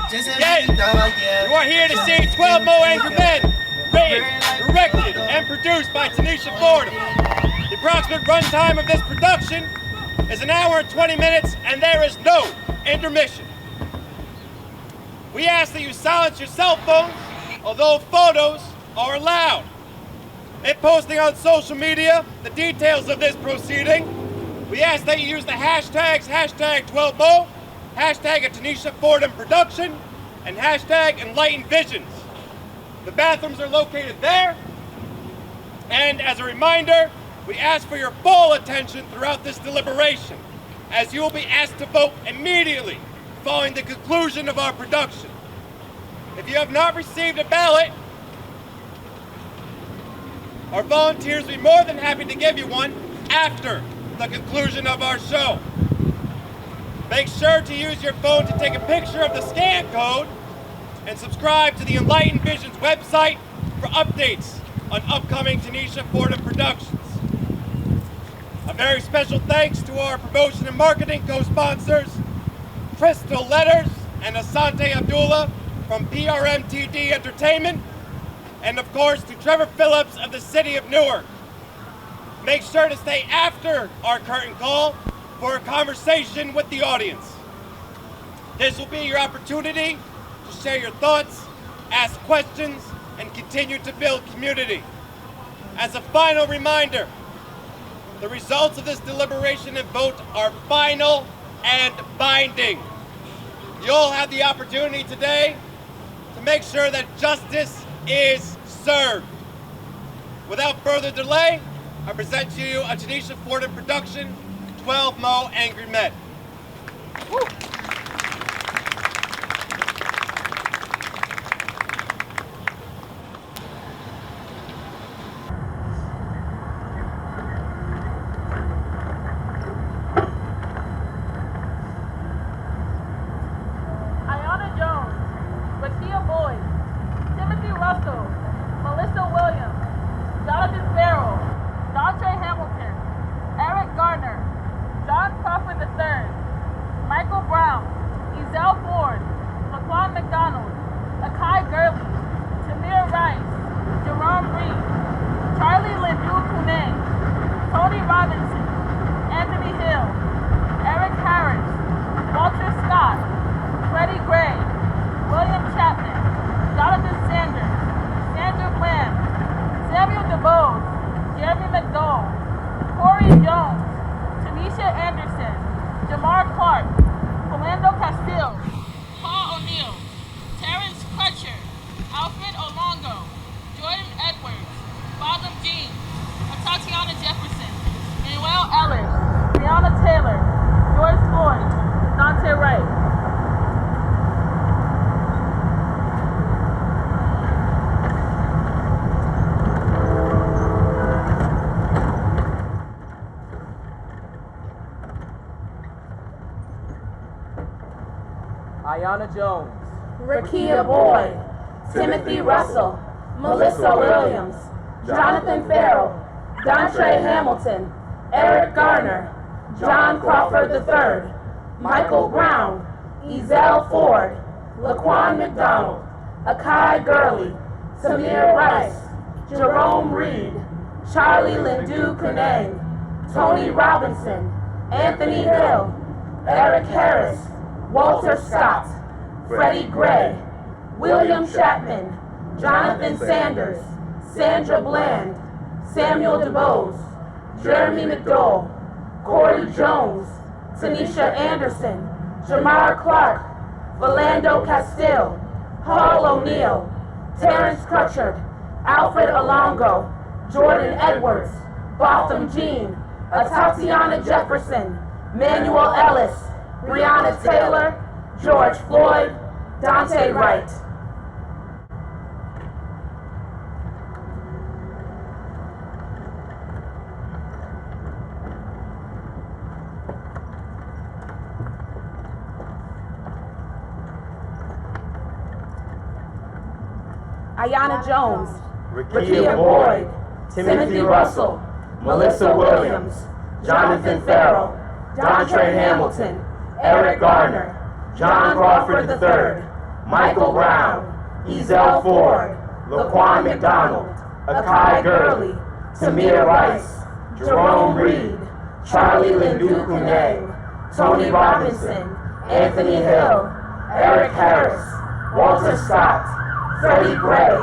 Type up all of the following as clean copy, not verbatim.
Again, you are here to see 12 Mo Angry Men, written, directed, and produced by Tanisha Fordham. The approximate runtime of this production is 1 hour and 20 minutes, and there is no intermission. We ask that you silence your cell phones, although photos are allowed. In posting on social media the details of this proceeding, we ask that you use the hashtags #12Mo, hashtag a Tanisha Fordham production, and hashtag Enlightened Visions. The bathrooms are located there. And as a reminder, we ask for your full attention throughout this deliberation, as you will be asked to vote immediately following the conclusion of our production. If you have not received a ballot, our volunteers will be more than happy to give you one after the conclusion of our show. Make sure to use your phone to take a picture of the scan code and subscribe to the Enlightened Visions website for updates on upcoming Tanisha Fordham productions. A very special thanks to our promotion and marketing co-sponsors, Crystal Letters and Asante Abdullah from PRMTD Entertainment, and of course to Trevor Phillips of the City of Newark. Make sure to stay after our curtain call for a conversation with the audience. This will be your opportunity to share your thoughts, ask questions, and continue to build community. As a final reminder, the results of this deliberation and vote are final and binding. You'll have the opportunity today to make sure that justice is served. Without further delay, I present to you a Tanisha Fordham production, 12 Mo Angry Men. Woo. Ayanna Jones, Rakia Boyd, Timothy Russell, Melissa Williams, Jonathan Farrell, Dontre Hamilton, Eric Garner, John Crawford III, Michael Brown, Ezell Ford, Laquan McDonald, Akai Gurley, Samir Rice, Jerome Reed, Charlie Lindu Kunang, Tony Robinson, Anthony Hill, Eric Harris, Walter Scott, Freddie Gray, William Chapman, Jonathan Sanders, Sandra Bland, Samuel DeBose, Jeremy McDowell, Corey Jones, Tanisha Anderson, Jamar Clark, Philando Castile, Paul O'Neill, Terrence Crutchard, Alfred Alongo, Jordan Edwards, Botham Jean, Tatiana Jefferson, Manuel Ellis, Breonna Taylor, George Floyd, Dante Wright. Ayanna Jones, Rakia Boyd, Timothy Russell, Melissa Williams, Jonathan Farrell, Dontre Hamilton, Eric Garner, John Crawford III, Michael Brown, Ezell Ford, Laquan McDonald, Akai Gurley, Tamir Rice, Jerome Reed, Charlie Lindu Kuneng, Tony Robinson, Anthony Hill, Eric Harris, Walter Scott, Freddie Gray,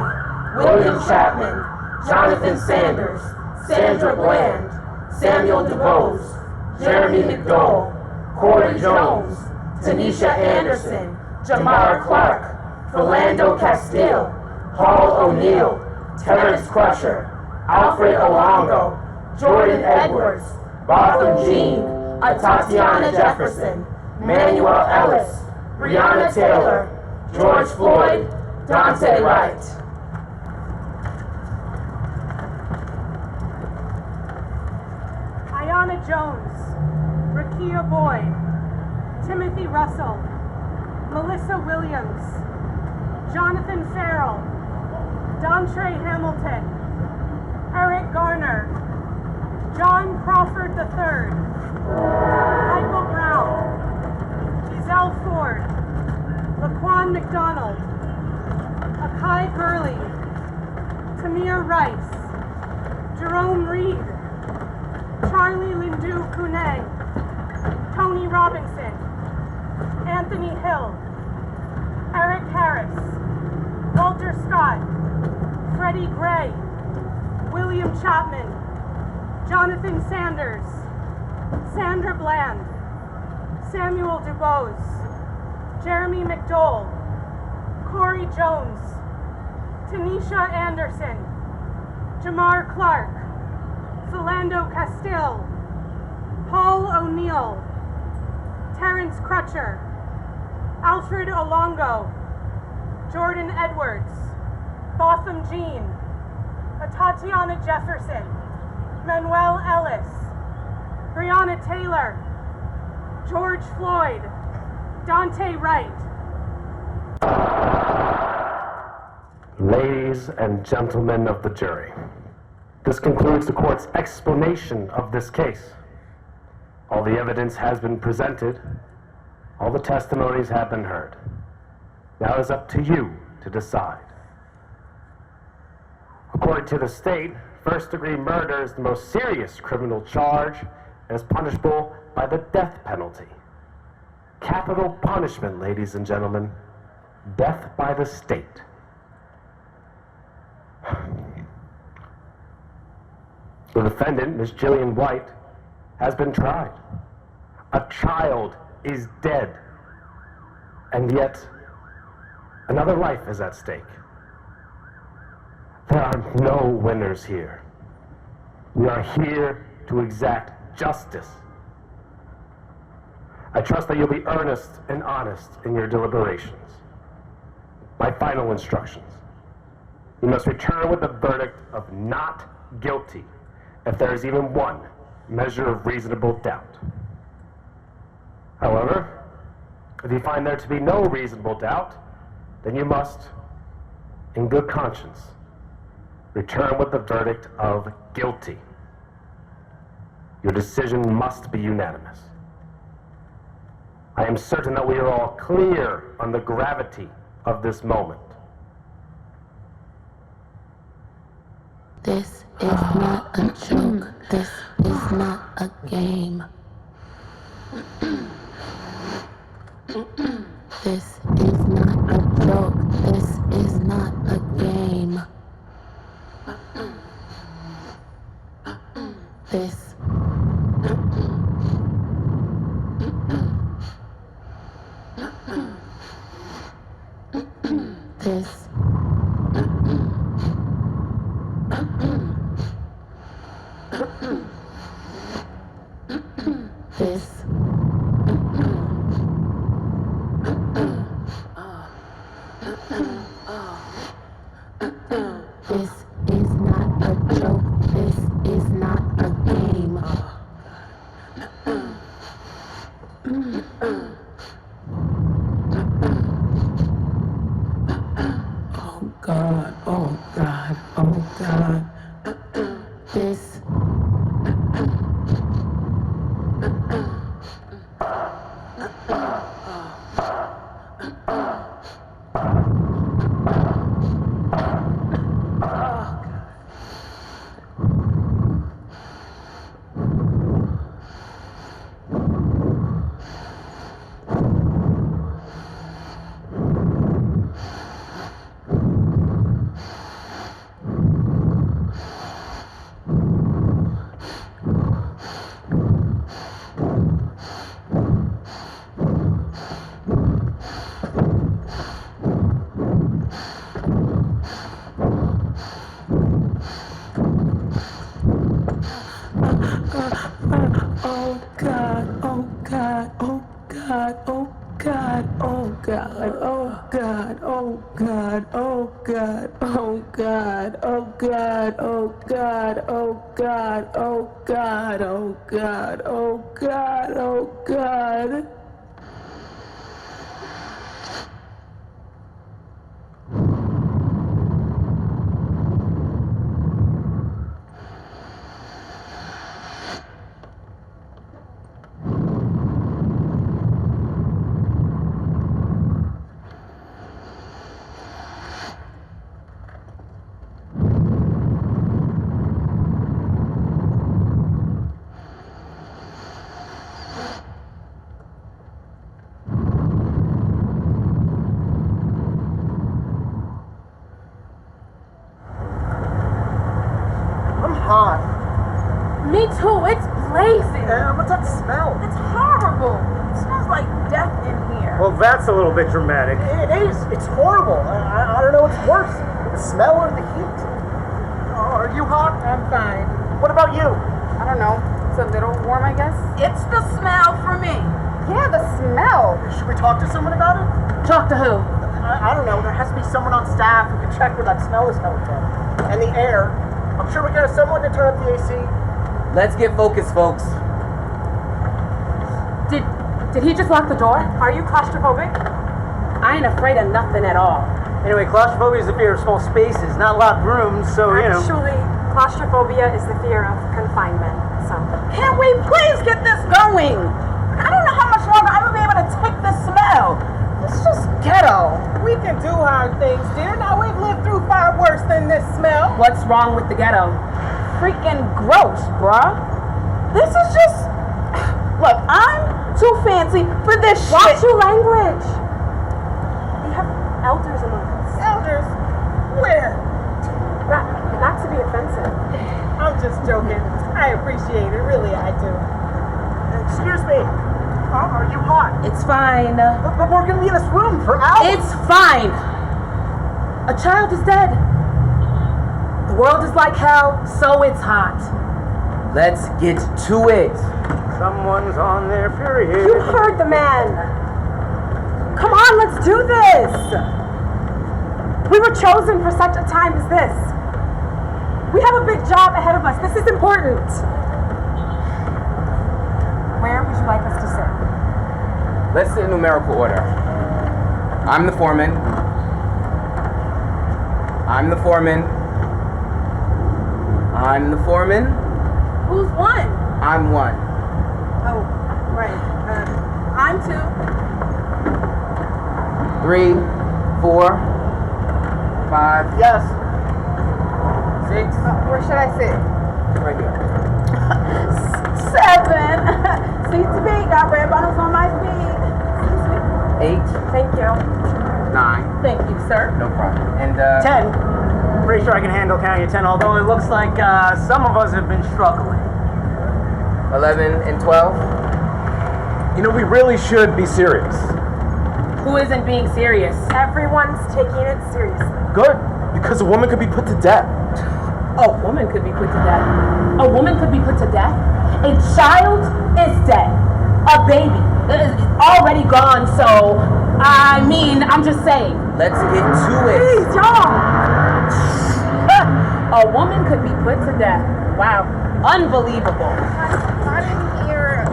William Chapman, Jonathan Sanders, Sandra Bland, Samuel DuBose, Jeremy McDowell, Corey Jones, Tanisha Anderson, Jamar Clark, Philando Castile, Paul O'Neill, Terrence Crutcher, Alfred Olongo, Jordan Edwards, Botham Jean, Tatiana Jefferson, Manuel Ellis, Breonna Taylor, George Floyd, Dante Wright. Ayanna Jones, Rakia Boyd, Timothy Russell, Melissa Williams, Jonathan Farrell, Dontre Hamilton, Eric Garner, John Crawford III, Michael Brown, Ezell Ford, Laquan McDonald, Akai Gurley, Tamir Rice, Jerome Reed, Charlie Lindu Kuneng, Tony Robinson, Anthony Hill, Eric Harris, Walter Scott, Freddie Gray, William Chapman, Jonathan Sanders, Sandra Bland, Samuel DuBose, Jeremy McDowell, Corey Jones, Tanisha Anderson, Jamar Clark, Philando Castile, Paul O'Neill, Terrence Crutcher, Alfred Olongo, Jordan Edwards, Botham Jean, Tatiana Jefferson, Manuel Ellis, Breonna Taylor, George Floyd, Dante Wright. Ladies and gentlemen of the jury, this concludes the court's explanation of this case. All the evidence has been presented. All the testimonies have been heard. Now it's up to you to decide. According to the state, first-degree murder is the most serious criminal charge and is punishable by the death penalty. Capital punishment, ladies and gentlemen. Death by the state. The defendant, Ms. Jillian White, has been tried. A child is dead. And yet, another life is at stake. There are no winners here. We are here to exact justice. I trust that you'll be earnest and honest in your deliberations. My final instructions. You must return with a verdict of not guilty if there is even one measure of reasonable doubt. However, if you find there to be no reasonable doubt, then you must, in good conscience, return with the verdict of guilty. Your decision must be unanimous. I am certain that we are all clear on the gravity of this moment. This is not a joke. This is not a game. This is not a joke. This is not a game. This. This. This. This is not a joke. This is not a game. Oh God, oh God, oh God. This. God, oh God, oh God, oh God, oh God, oh God, oh God, oh God, oh God, oh God, oh God, oh God. I'm hot. Me too, it's blazing. What's that smell? It's horrible. It smells like death in here. Well, that's a little bit dramatic. It is. It's horrible. I don't know what's worse, the smell or the heat. Are you hot? I'm fine. What about you? I don't know. It's a little warm, I guess. It's the smell for me. Yeah, the smell. Should we talk to someone about it? Talk to who? I don't know. There has to be someone on staff who can check where that smell is coming from. And the air. I'm sure we can have someone to turn up the AC. Let's get focused, folks. Did he just lock the door? Are you claustrophobic? I ain't afraid of nothing at all. Anyway, claustrophobia is the fear of small spaces, not locked rooms, so, you know. Actually, claustrophobia is the fear of confinement. So, Can we please get this going? I don't know how much longer I'm gonna be able to take this smell. It's just ghetto. We can do hard things, dear. Now we've lived through far worse than this smell. What's wrong with the ghetto? Freaking gross, bruh. This is just... Look, I'm too fancy for this shit. watch your language. We have elders among us. Elders, where? Not to be offensive. I'm just joking. I appreciate it, really I do. Excuse me. Are you hot? It's fine. But we're gonna be in this room for hours. It's fine. A child is dead. The world is like hell, so it's hot. Let's get to it. Someone's on their period. You heard the man. Come on, let's do this. We were chosen for such a time as this. We have a big job ahead of us. This is important. Where would you like us to sit? Let's sit in numerical order. I'm the foreman. I'm the foreman. I'm the foreman. Who's one? I'm one. Oh, right. I'm two. 3, 4, 5, Yes. 6. Where should I sit? Right here. 7. Seats to be. Got red bottoms on my feet. 8, Thank you. 9. Thank you, sir. No problem. And 10. Pretty sure I can handle counting to 10, although it looks like some of us have been struggling. 11 and 12. You know, we really should be serious. Who isn't being serious? Everyone's taking it seriously. Good, because a woman could be put to death. A woman could be put to death. A woman could be put to death. A child is dead. A baby is already gone, so, I mean, I'm just saying. Let's get to it. Please, y'all. A woman could be put to death. Wow. Unbelievable. I didn't hear.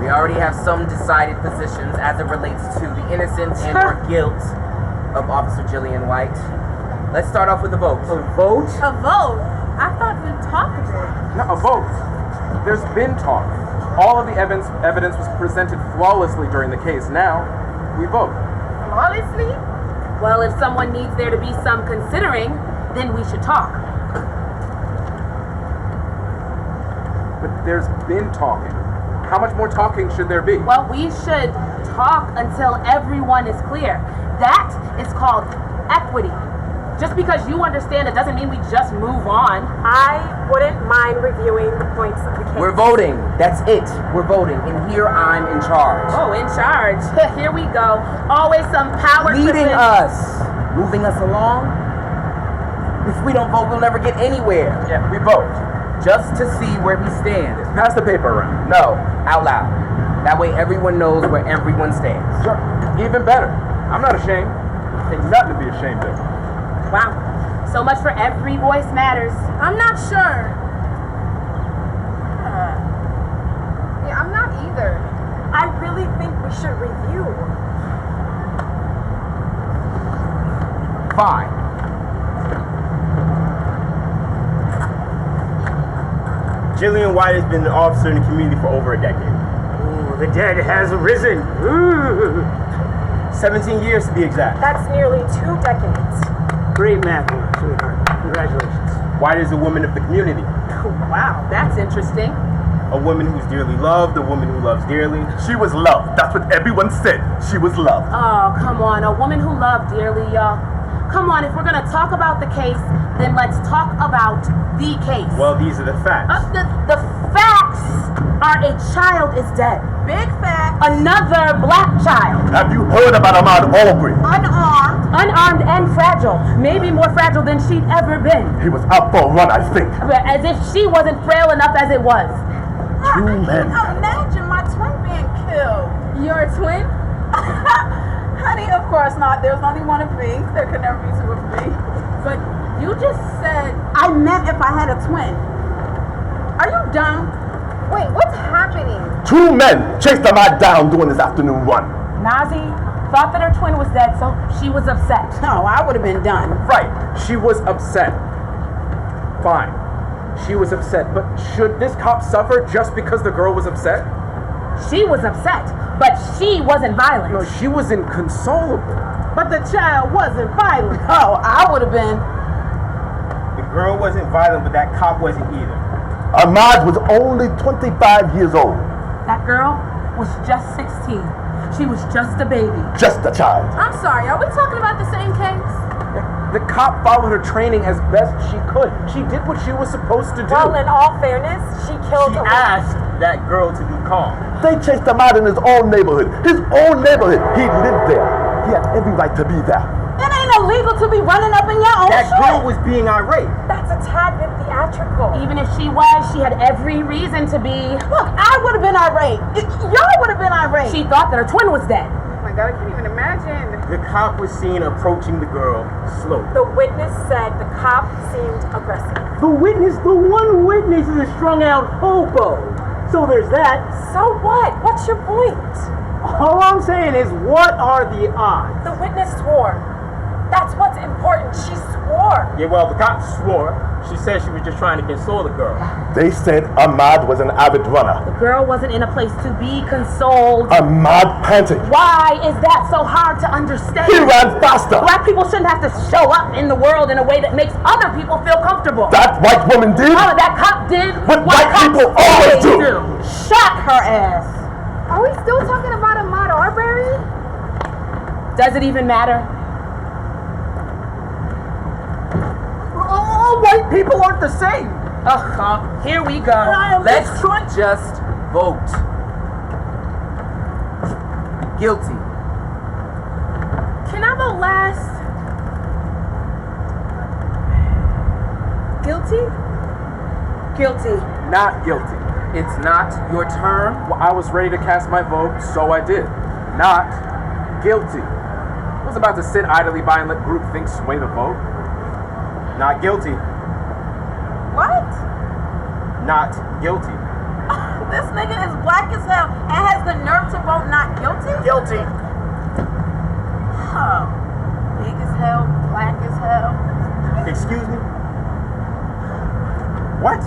We already have some decided positions as it relates to the innocence and or guilt of Officer Jillian White. Let's start off with a vote. A vote? A vote? I thought we talked a bit. No, a vote. There's been talk. All of the evidence was presented flawlessly during the case. Now, we vote. Flawlessly? Well, if someone needs there to be some considering, then we should talk. But there's been talking. How much more talking should there be? Well, we should talk until everyone is clear. That is called equity. Just because you understand it doesn't mean we just move on. I wouldn't mind reviewing the points of the case. We're voting. That's it. We're voting. And here I'm in charge. Oh, in charge. Here we go. Always some power Leading tripping. us. Moving us along. If we don't vote, we'll never get anywhere. Yeah, we vote. Just to see where we stand. Pass the paper around. No, out loud. That way everyone knows where everyone stands. Sure. Even better. I'm not ashamed. Ain't nothing to be ashamed of. Wow. So much for every voice matters. I'm not sure. Yeah, I'm not either. I really think we should review. Fine. Jillian White has been an officer in the community for over a decade. Ooh, the dead has risen. Ooh. 17 years to be exact. That's nearly 2 decades. Great math, sweetheart. Congratulations. White is a woman of the community. Wow, that's interesting. A woman who's dearly loved, a woman who loves dearly. She was loved. That's what everyone said. She was loved. Oh, come on. A woman who loved dearly, y'all. Come on, if we're gonna talk about the case, then let's talk about the case. Well, these are the facts. The facts are a child is dead. Big fact. Another black child. Have you heard about Ahmaud Arbery? Unarmed. Unarmed and fragile. Maybe more fragile than she'd ever been. He was out for a run, I think. As if she wasn't frail enough as it was. 2 men. Imagine my twin being killed. Your twin? Honey, of course not. There's only one of me. There could never be 2 of me. But you just said... I meant if I had a twin. Are you dumb? Wait, what's happening? 2 men chased Ahmaud down during this afternoon run. Nazi thought that her twin was dead, so she was upset. No, I would have been done. Right. She was upset. Fine. She was upset. But should this cop suffer just because the girl was upset? She was upset, but she wasn't violent. No, she was inconsolable. But the child wasn't violent. Oh, I would have been. The girl wasn't violent, but that cop wasn't either. Ahmaud was only 25 years old. That girl was just 16. She was just a baby. Just a child. I'm sorry, are we talking about the same case? The cop followed her training as best she could. She did what she was supposed to do. Well, in all fairness, she killed She a asked that girl to be calm. They chased him out in his own neighborhood. His own neighborhood. He lived there. He had every right to be there. It ain't illegal to be running up in your own That shit. girl was being irate. That's a tad bit theatrical. Even if she was, she had every reason to be. Look, I would have been irate. Y'all would have been irate. She thought that her twin was dead. Oh my God, I can't even imagine. The cop was seen approaching the girl slowly. The witness said the cop seemed aggressive. The one witness is a strung out hobo. So there's that. So what? What's your point? All I'm saying is, what are the odds? The witness swore. That's what's important. She swore. Yeah, well, the cop swore. She said she was just trying to console the girl. They said Ahmaud was an avid runner. The girl wasn't in a place to be consoled. Ahmaud panted. Why is that so hard to understand? He ran faster. Black people shouldn't have to show up in the world in a way that makes other people feel comfortable. That white woman did Oh, that cop did what white people always do. Shot her ass. Are we still talking about Ahmaud Arbery? Does it even matter? All white people aren't the same. Here we go. Let's just vote. Guilty. Can I vote last? Guilty? Guilty. Not guilty. It's not your turn. Well, I was ready to cast my vote, so I did. Not guilty. I was about to sit idly by and let groupthink sway the vote. Not guilty. What? Not guilty. This nigga is black as hell and has the nerve to vote not guilty? Guilty. Oh. Big as hell, black as hell. Excuse me? What?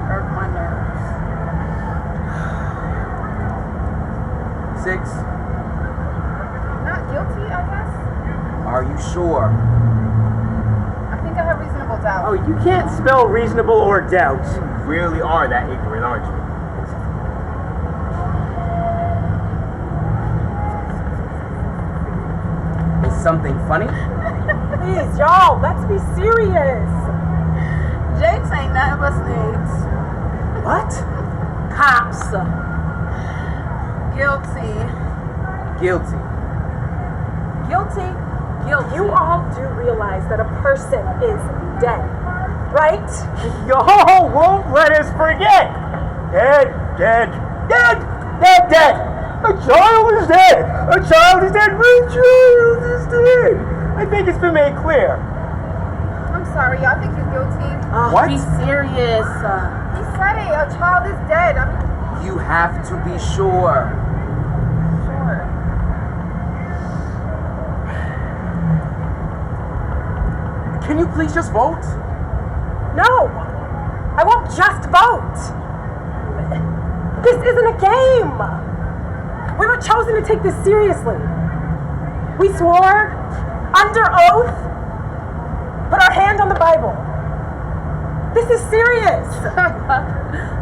Hurt my nerves. 6. Not guilty, I guess? Are you sure? I think I have reasonable doubt. Oh, you can't spell reasonable or doubt. You really are that ignorant, aren't you? Is something funny? Please, y'all, let's be serious. Jakes ain't nothing but snakes. What? Cops. Guilty. Guilty. Guilty. Guilty. You all do realize that a person is dead, right? Y'all won't let us forget. Dead, dead, Dead! Dead! A child is dead! A child is dead! My child is dead! I think it's been made clear. I'm sorry, y'all think he's guilty? What? Be serious. He said it, a child is dead. I mean, You have to be sure. sure. Can you please just vote? No! I won't just vote! This isn't a game! We were chosen to take this seriously. We swore, under oath, put our hand on the Bible. This is serious!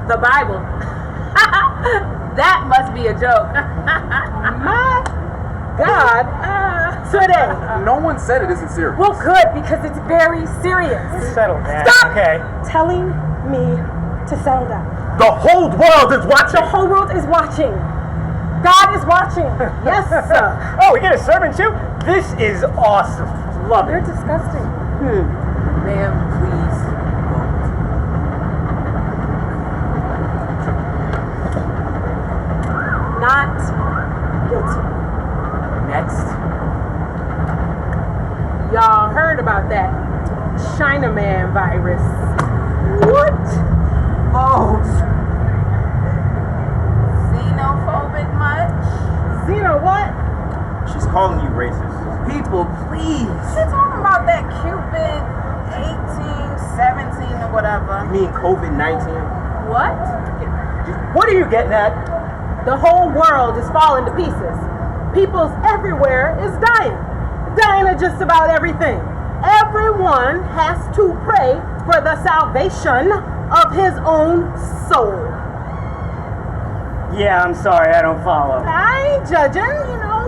The Bible. That must be a joke. My God, today. No one said it isn't serious. Well, good, because it's very serious. Settle down. Stop Okay. telling me to settle down. The whole world is watching. The whole world is watching. God is watching. Yes, sir. Oh, we get a sermon too? This is awesome. Love You're it. disgusting. Ma'am, please vote. Not guilty. Next. Y'all heard about that Chinaman virus. What? Vote. Xenophobic much? Xena, what? She's calling you racist. People, please. She's talking about that Cupid 18, 17 or whatever. You mean COVID-19? What? What are you getting at? The whole world is falling to pieces. Peoples everywhere is dying. Dying of just about everything. Everyone has to pray for the salvation of his own soul. Yeah, I'm sorry, I don't follow. I ain't judging,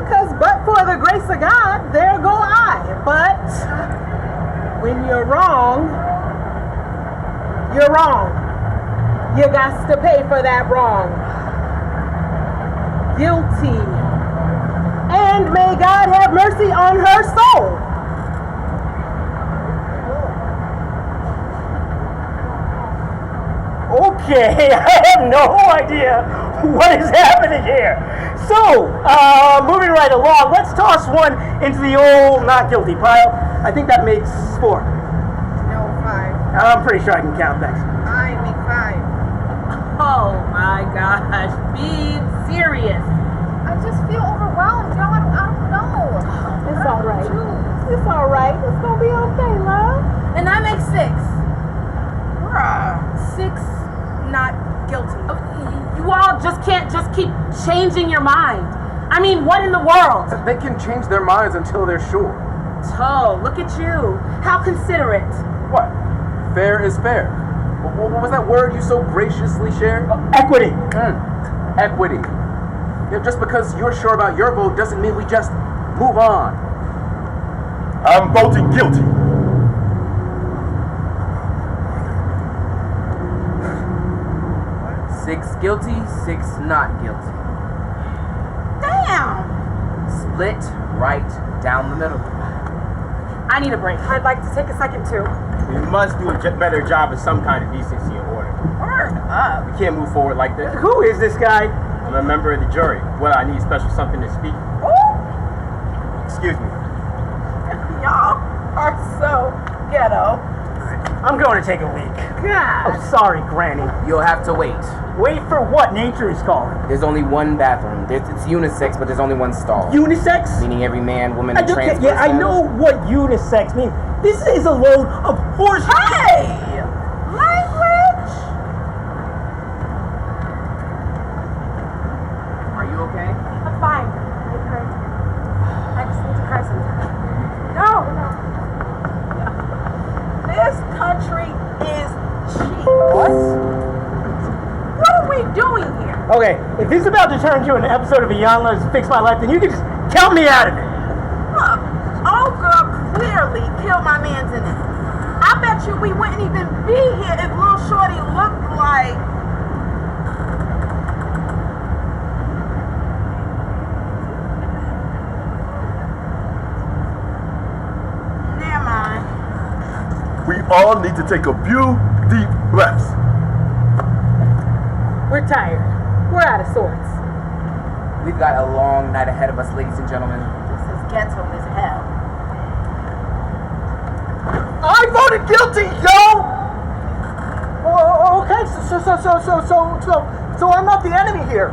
because but for the grace of God, there go I. But when you're wrong, you're wrong. You got to pay for that wrong. Guilty. And may God have mercy on her soul. Okay, I have no idea what is happening here. So, moving right along, let's toss one into the old not guilty pile. I think that makes 4. No, 5. I'm pretty sure I can count, thanks. I make 5. Oh my gosh, be serious. I just feel overwhelmed, y'all. I don't know. It's all right. It's all right. It's gonna be okay, love. And I make 6. Bruh. 6, not guilty. You all just can't just keep changing your mind. I mean, what in the world? They can change their minds until they're sure. Oh, look at you. How considerate. What? Fair is fair. What was that word you so graciously shared? Equity. Equity. Just because you're sure about your vote doesn't mean we just move on. I'm voting guilty. Six guilty, 6 not guilty. Damn. Split right down the middle. I need a break. I'd like to take a second too. We must do a better job of some kind of decency and order. Word up. We can't move forward like this. Who is this guy? I'm a member of the jury. Well, I need special something to speak. Excuse me. Y'all are so ghetto. I'm going to take a leak. God. Oh, sorry, Granny. You'll have to wait. Wait for what? Nature is calling. There's only one bathroom. It's unisex, but there's only one stall. Unisex? Meaning every man, woman, and trans person. Yeah, I know what unisex means. This is a load of horse. Hey! Language! Are you okay? I'm fine. I just need to cry sometimes. No. This country is cheap. What? What are we doing here? Okay, if this is about to turn into an episode of Beyond Let's Fix My Life, then you can just count me out of it. Look, old girl clearly killed my man's in it. I bet you we wouldn't even be here if Lil Shorty looked like... Never mind. We all need to take a few deep breaths. We're tired. We're out of sorts. We've got a long night ahead of us, ladies and gentlemen. This is ghetto as hell. I voted guilty, yo! Oh, okay, so I'm not the enemy here.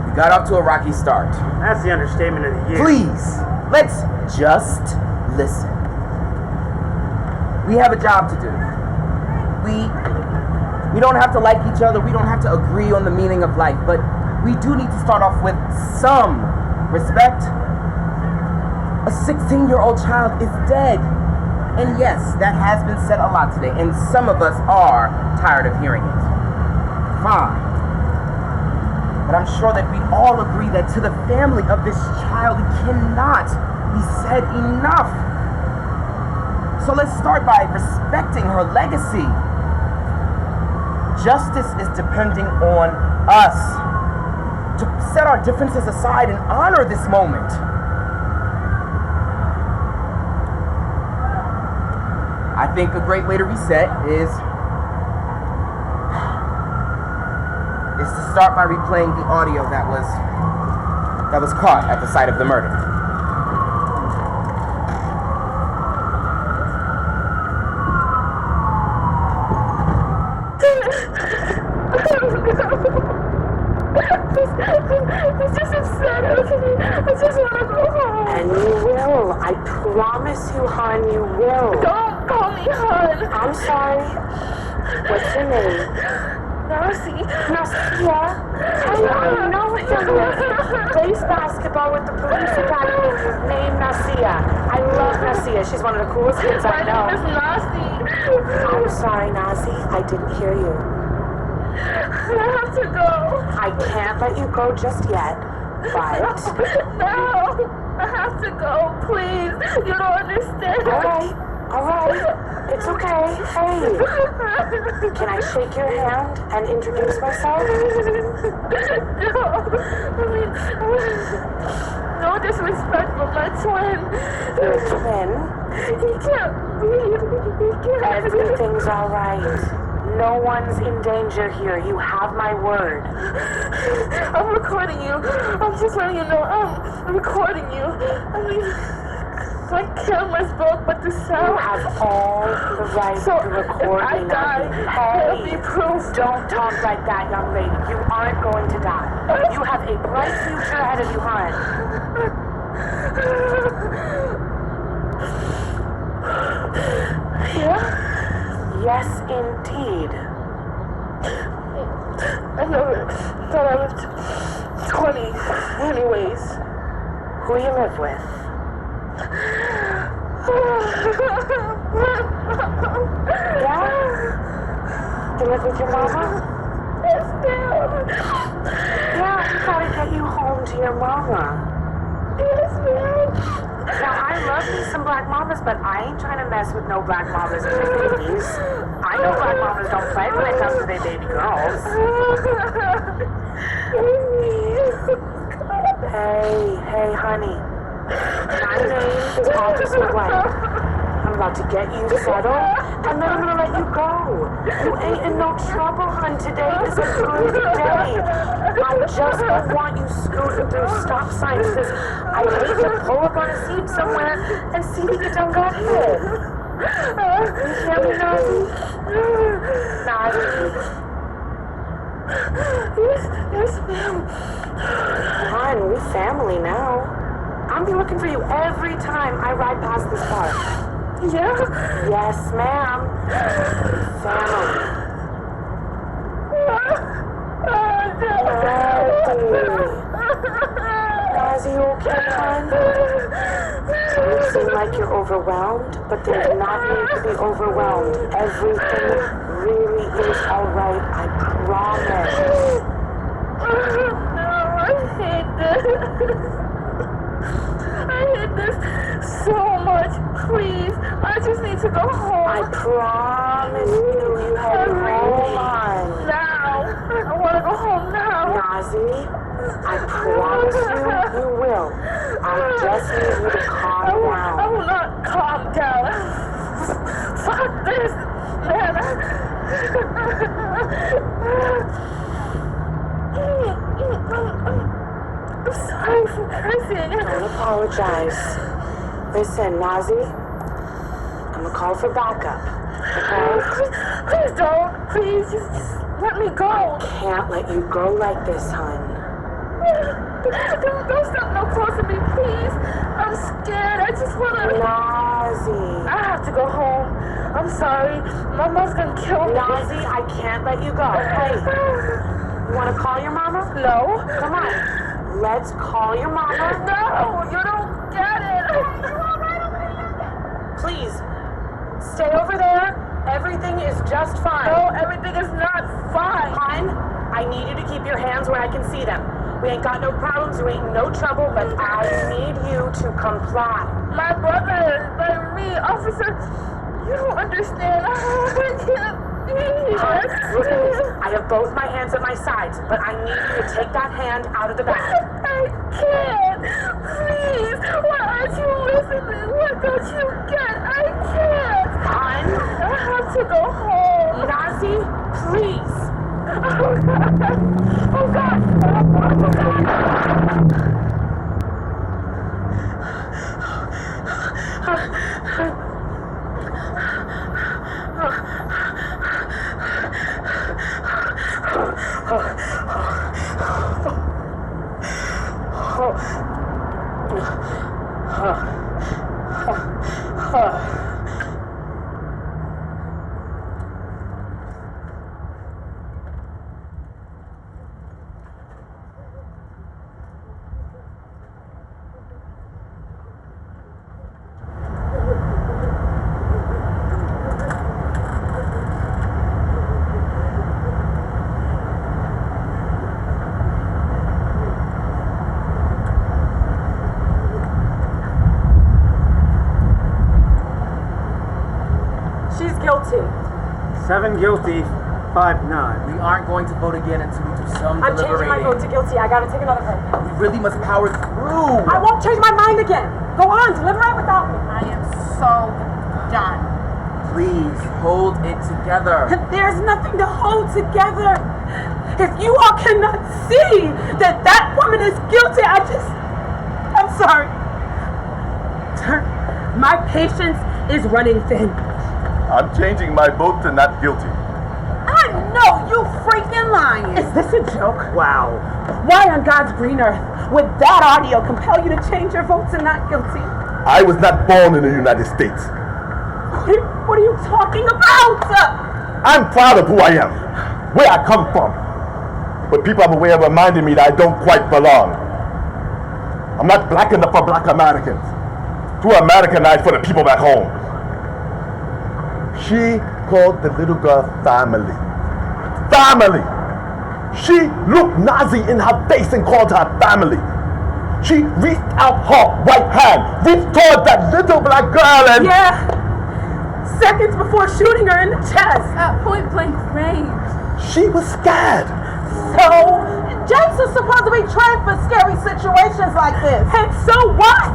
We got off to a rocky start. That's the understatement of the year. Please, let's just listen. We have a job to do. We don't have to like each other. We don't have to agree on the meaning of life, but we do need to start off with some respect. A 16-year-old child is dead. And yes, that has been said a lot today, and some of us are tired of hearing it. Fine. But I'm sure that we all agree that to the family of this child, it cannot be said enough. So let's start by respecting her legacy. Justice is depending on us to set our differences aside and honor this moment. I think a great way to reset is to start by replaying the audio that was caught at the site of the murder. It's just upsetting to me. I just want to go home. And you will. I promise you, hon, you will. Don't call me hon. I'm sorry. What's your name? Narcy. Nacia. I know what you're doing. Plays basketball with the police academy named Nacia. I love Nacia. She's one of the coolest kids I know. My name is Nasi. I'm sorry, Nasi. I didn't hear you. I have to go. I can't let you go just yet, but... No, I have to go, please. You don't understand. All right. It's okay. Hey, can I shake your hand and introduce myself? No disrespect, but my twin. Your twin? He can't breathe. Everything's all right. No one's in danger here. You have my word. I'm recording you. I'm just letting you know I'm recording you. I mean, my camera's broke, but the sound... You have all the right to record me now. Hey, be proof. Don't talk like that, young lady. You aren't going to die. You have a bright future ahead of you, hon. Yeah? Yes, indeed. I never thought I lived 20 anyways. Who you live with? Yeah? You live with your mama? Yes, ma'am. Yeah, I gotta get you home to your mama. Yes, ma'am. Now, I love me some black mamas, but I ain't trying to mess with no black mamas and their babies. I know black mamas don't play when it comes to their baby girls. Hey, honey. My name is Officer White. I'm about to get you settled, and then I'm gonna let you go. You ain't in no trouble, hon. Today is a good day. I just don't want you scooting through stop signs, because I hate to pull up on a seat somewhere and see that you done got hit. You hear me, Nazi? Nazi. Yes, ma'am. Hon, we family now. I'll be looking for you every time I ride past this park. Yeah? Yes, ma'am. Family. Are you okay, hon? So you seem like you're overwhelmed, but there's not need to be overwhelmed. Everything really is alright, I promise. No, I hate this. I hate this so much. Please, I just need to go home. I promise you, you Come on. Now. I want to go home now. Nazi, I promise you will. I just need you to calm down. I will not calm down. Fuck this, man. I'm sorry for cursing. Don't apologize. Listen, Nazi, I'm gonna call for backup. Okay? Please don't. Please, just let me go. I can't let you go like this, hun. Don't step no close to me, please. I'm scared. I just wanna. Nazi. I have to go home. I'm sorry. Mama's gonna kill me. Nazi, I can't let you go. Hey, you wanna call your mama? No. Come on. Let's call your mama. No, you don't get it. Please, stay over there. Everything is just fine. No, everything is not fine. Hun, I need you to keep your hands where I can see them. We ain't got no problems, you ain't no trouble, but I need you to comply. My brother, like me, officer, you don't understand. I can't be here. I have both my hands at my sides, but I need you to take that hand out of the bag. I can't. Please, why aren't you listening? What don't you get? I can't. Hun, I have to go home. Nazi, please. Oh God. Oh God. Oh God. She's guilty. 7 guilty, 5 not. We aren't going to vote again until we do some I'm changing my vote to guilty. I gotta take another vote. We really must power through. I won't change my mind again. Go on, deliberate without me. I am so done. Please hold it together. There's nothing to hold together. If you all cannot see that that woman is guilty, I'm sorry. My patience is running thin. I'm changing my vote to not guilty. I know you freaking lying. Is this a joke? Wow. Why on God's green earth would that audio compel you to change your vote to not guilty? I was not born in the United States. What are you talking about? I'm proud of who I am, where I come from. But people have a way of reminding me that I don't quite belong. I'm not black enough for black Americans. Too Americanized for the people back home. She called the little girl family. Family! She looked Nazi in her face and called her family. She reached out her right hand, reached toward that little black girl and... Yeah! Seconds before shooting her in the chest. At point blank range. She was scared. So, James is supposed to be trained for scary situations like this. and so what?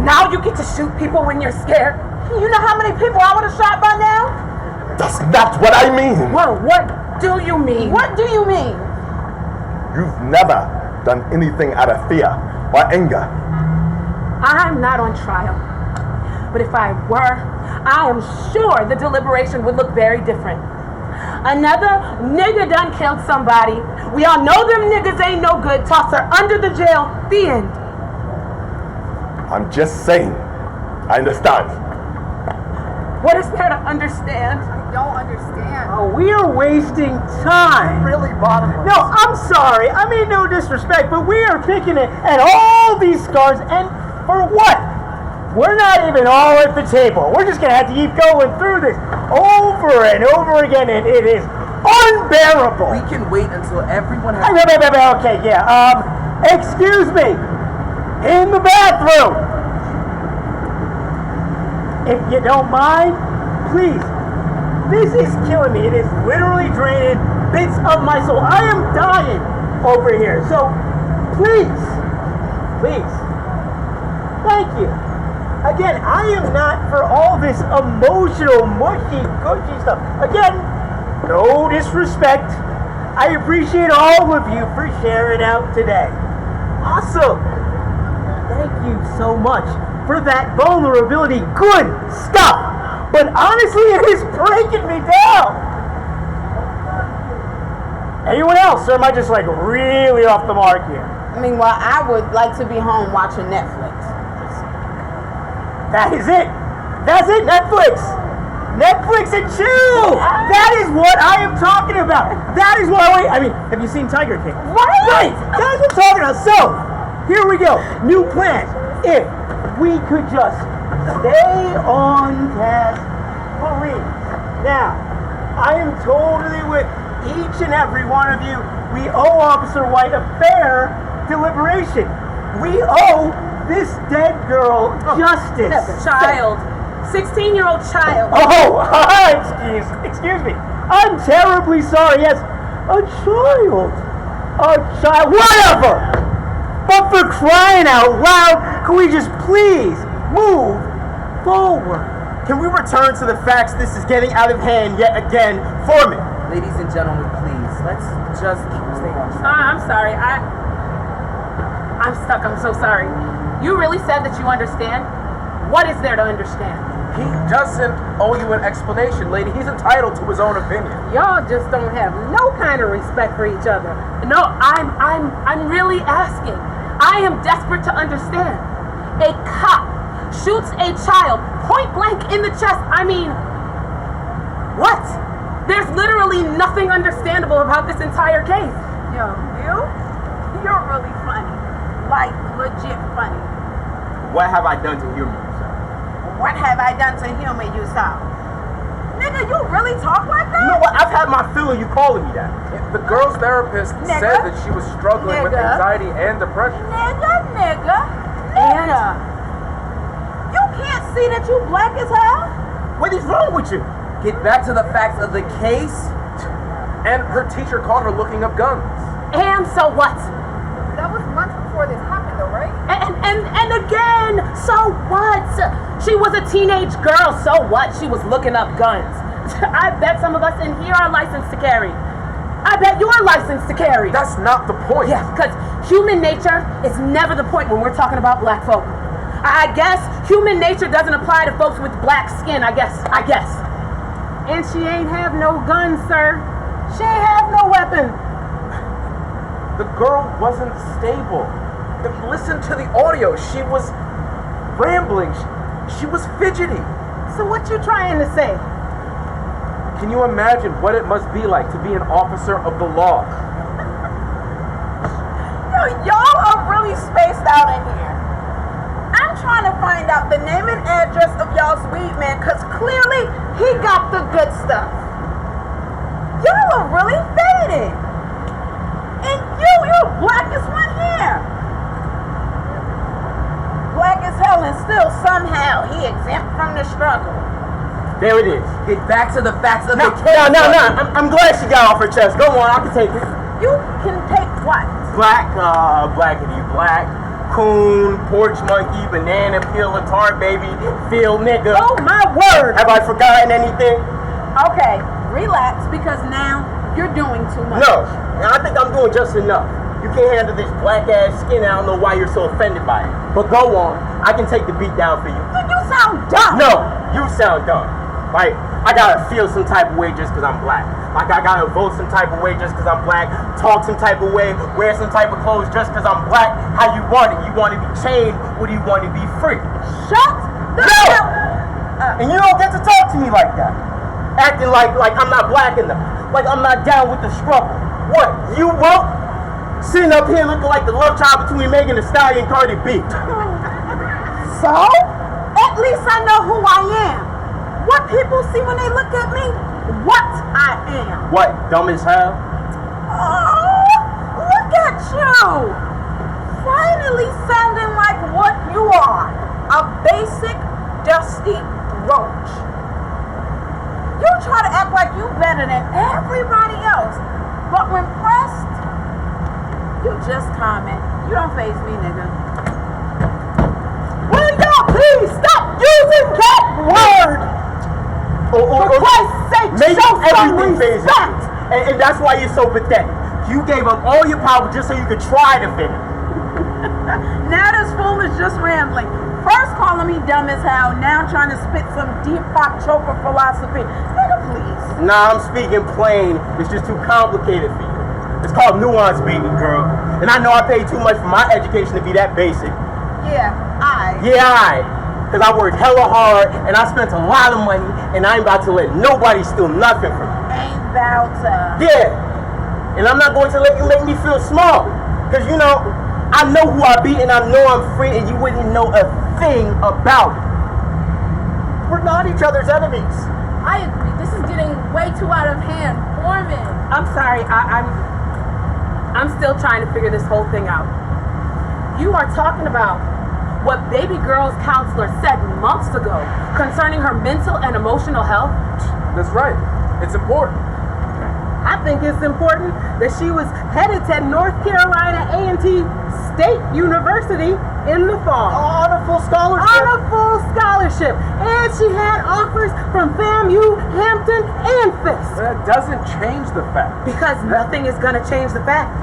Now you get to shoot people when you're scared. You know how many people I would have shot by now? That's not what I mean. Well, what do you mean? What do you mean? You've never done anything out of fear or anger. I'm not on trial. But if I were, I am sure the deliberation would look very different. Another nigga done killed somebody. We all know them niggas ain't no good. Toss her under the jail. The end. I'm just saying. I understand. What is there to understand? I don't understand. Oh, we are wasting time. Really bottomless. No, I'm sorry. I mean no disrespect, but we are picking at all these scars, and for what? We're not even all at the table. We're just gonna have to keep going through this over and over again, and it is unbearable. We can wait until everyone has... Okay, yeah. Excuse me. In the bathroom. If you don't mind, please This is killing me. It is literally draining bits of my soul. I am dying over here. So, please, thank you. Again, I am not for all this emotional, mushy, gushy stuff. Again, no disrespect. I appreciate all of you for sharing out today. Awesome. Thank you so much for that vulnerability. Good stuff. But honestly, it is breaking me down. Anyone else, or am I just like really off the mark here? Meanwhile, I would like to be home watching Netflix. That is it. That's it, Netflix. Netflix and chill. That is what I am talking about. That is what I mean, have you seen Tiger King? Right. That's what I'm talking about. So, here we go. New plan. If we could just stay on task, please. Now, I am totally with each and every one of you. We owe Officer White a fair deliberation. We owe this dead girl justice. Child. 16-year-old child. Oh, excuse me. I'm terribly sorry. Yes, a child. Whatever. But for crying out loud, can we just please move forward? Can we return to the facts? This is getting out of hand yet again. Foreman. Ladies and gentlemen, please, let's just stay on track. I'm sorry. I'm stuck. I'm so sorry. You really said that you understand? What is there to understand? He doesn't owe you an explanation, lady. He's entitled to his own opinion. Y'all just don't have no kind of respect for each other. No, I'm really asking. I am desperate to understand. A cop shoots a child point blank in the chest. I mean, what? There's literally nothing understandable about this entire case. Yo, you're really funny. Like, legit funny. What have I done to humor you, sir? What have I done to humor you, sir? Nigga, you really talk like that? You know what? I've had my fill of you calling me that. The girl's therapist said that she was struggling with anxiety and depression. Nigga. You can't see that you black as hell? What is wrong with you? Get back to the facts of the case. And her teacher caught her looking up guns. And so what? That was months before this happened though, right? And again, so what? She was a teenage girl, so what? She was looking up guns. I bet some of us in here are licensed to carry. I bet you're licensed to carry. That's not the point. Yeah, because human nature is never the point when we're talking about black folk. I guess human nature doesn't apply to folks with black skin, I guess. And she ain't have no gun, sir. She ain't have no weapon. The girl wasn't stable. Listen to the audio. She was rambling. She was fidgety. So what you trying to say? Can you imagine what it must be like to be an officer of the law? Yo, y'all are really spaced out in here. I'm trying to find out the name and address of y'all's weed man, because clearly he got the good stuff. Y'all are really faded. And you're blackest one here. Black as hell, and still somehow he exempt from the struggle. There it is. Get back to the facts of the case. No. I'm glad she got off her chest. Go on, I can take it. You can take what? Black, blackity black, coon, porch monkey, banana peel, tar baby, field nigga. Oh my word! Have I forgotten anything? Okay, relax, because now you're doing too much. No, I think I'm doing just enough. You can't handle this black ass skin. I don't know why you're so offended by it. But go on. I can take the beat down for you. Dude, you sound dumb. No, you sound dumb. Like, I gotta feel some type of way just because I'm black. Like, I gotta vote some type of way just because I'm black. Talk some type of way. Wear some type of clothes just because I'm black. How you want it? You want to be chained or do you want to be free? Shut the hell up. And you don't get to talk to me like that. Acting like I'm not black enough. Like I'm not down with the struggle. What? You won't? Sitting up here looking like the love child between Megan Thee Stallion and Cardi B. So? At least I know who I am. What people see when they look at me? What I am. What? Dumb as hell? Oh, look at you. Finally sounding like what you are. A basic, dusty roach. You try to act like you better than everybody else. But when pressed, you just comment. You don't faze me, nigga. Will y'all please stop using that word? For Christ's sake, show some respect! And that's why you're so pathetic. You gave up all your power just so you could try to fit it. Now this fool is just rambling. First calling me dumb as hell, now trying to spit some Deepak Chopra philosophy. Nigga, please. Nah, I'm speaking plain. It's just too complicated for you. It's called nuance, baby girl. And I know I paid too much for my education to be that basic. Yeah, I. Because I worked hella hard and I spent a lot of money and I ain't about to let nobody steal nothing from me. Ain't about to. Yeah. And I'm not going to let you make me feel small. Because, you know, I know who I be and I know I'm free and you wouldn't know a thing about it. We're not each other's enemies. I agree. This is getting way too out of hand. Foreman. I'm sorry. I'm still trying to figure this whole thing out. You are talking about what baby girl's counselor said months ago concerning her mental and emotional health? That's right. It's important. I think it's important that she was headed to North Carolina A&T State University in the fall. On a full scholarship. On a full scholarship. And she had offers from FAMU, Hampton, and Fisk. That doesn't change the fact. Because nothing is gonna change the fact.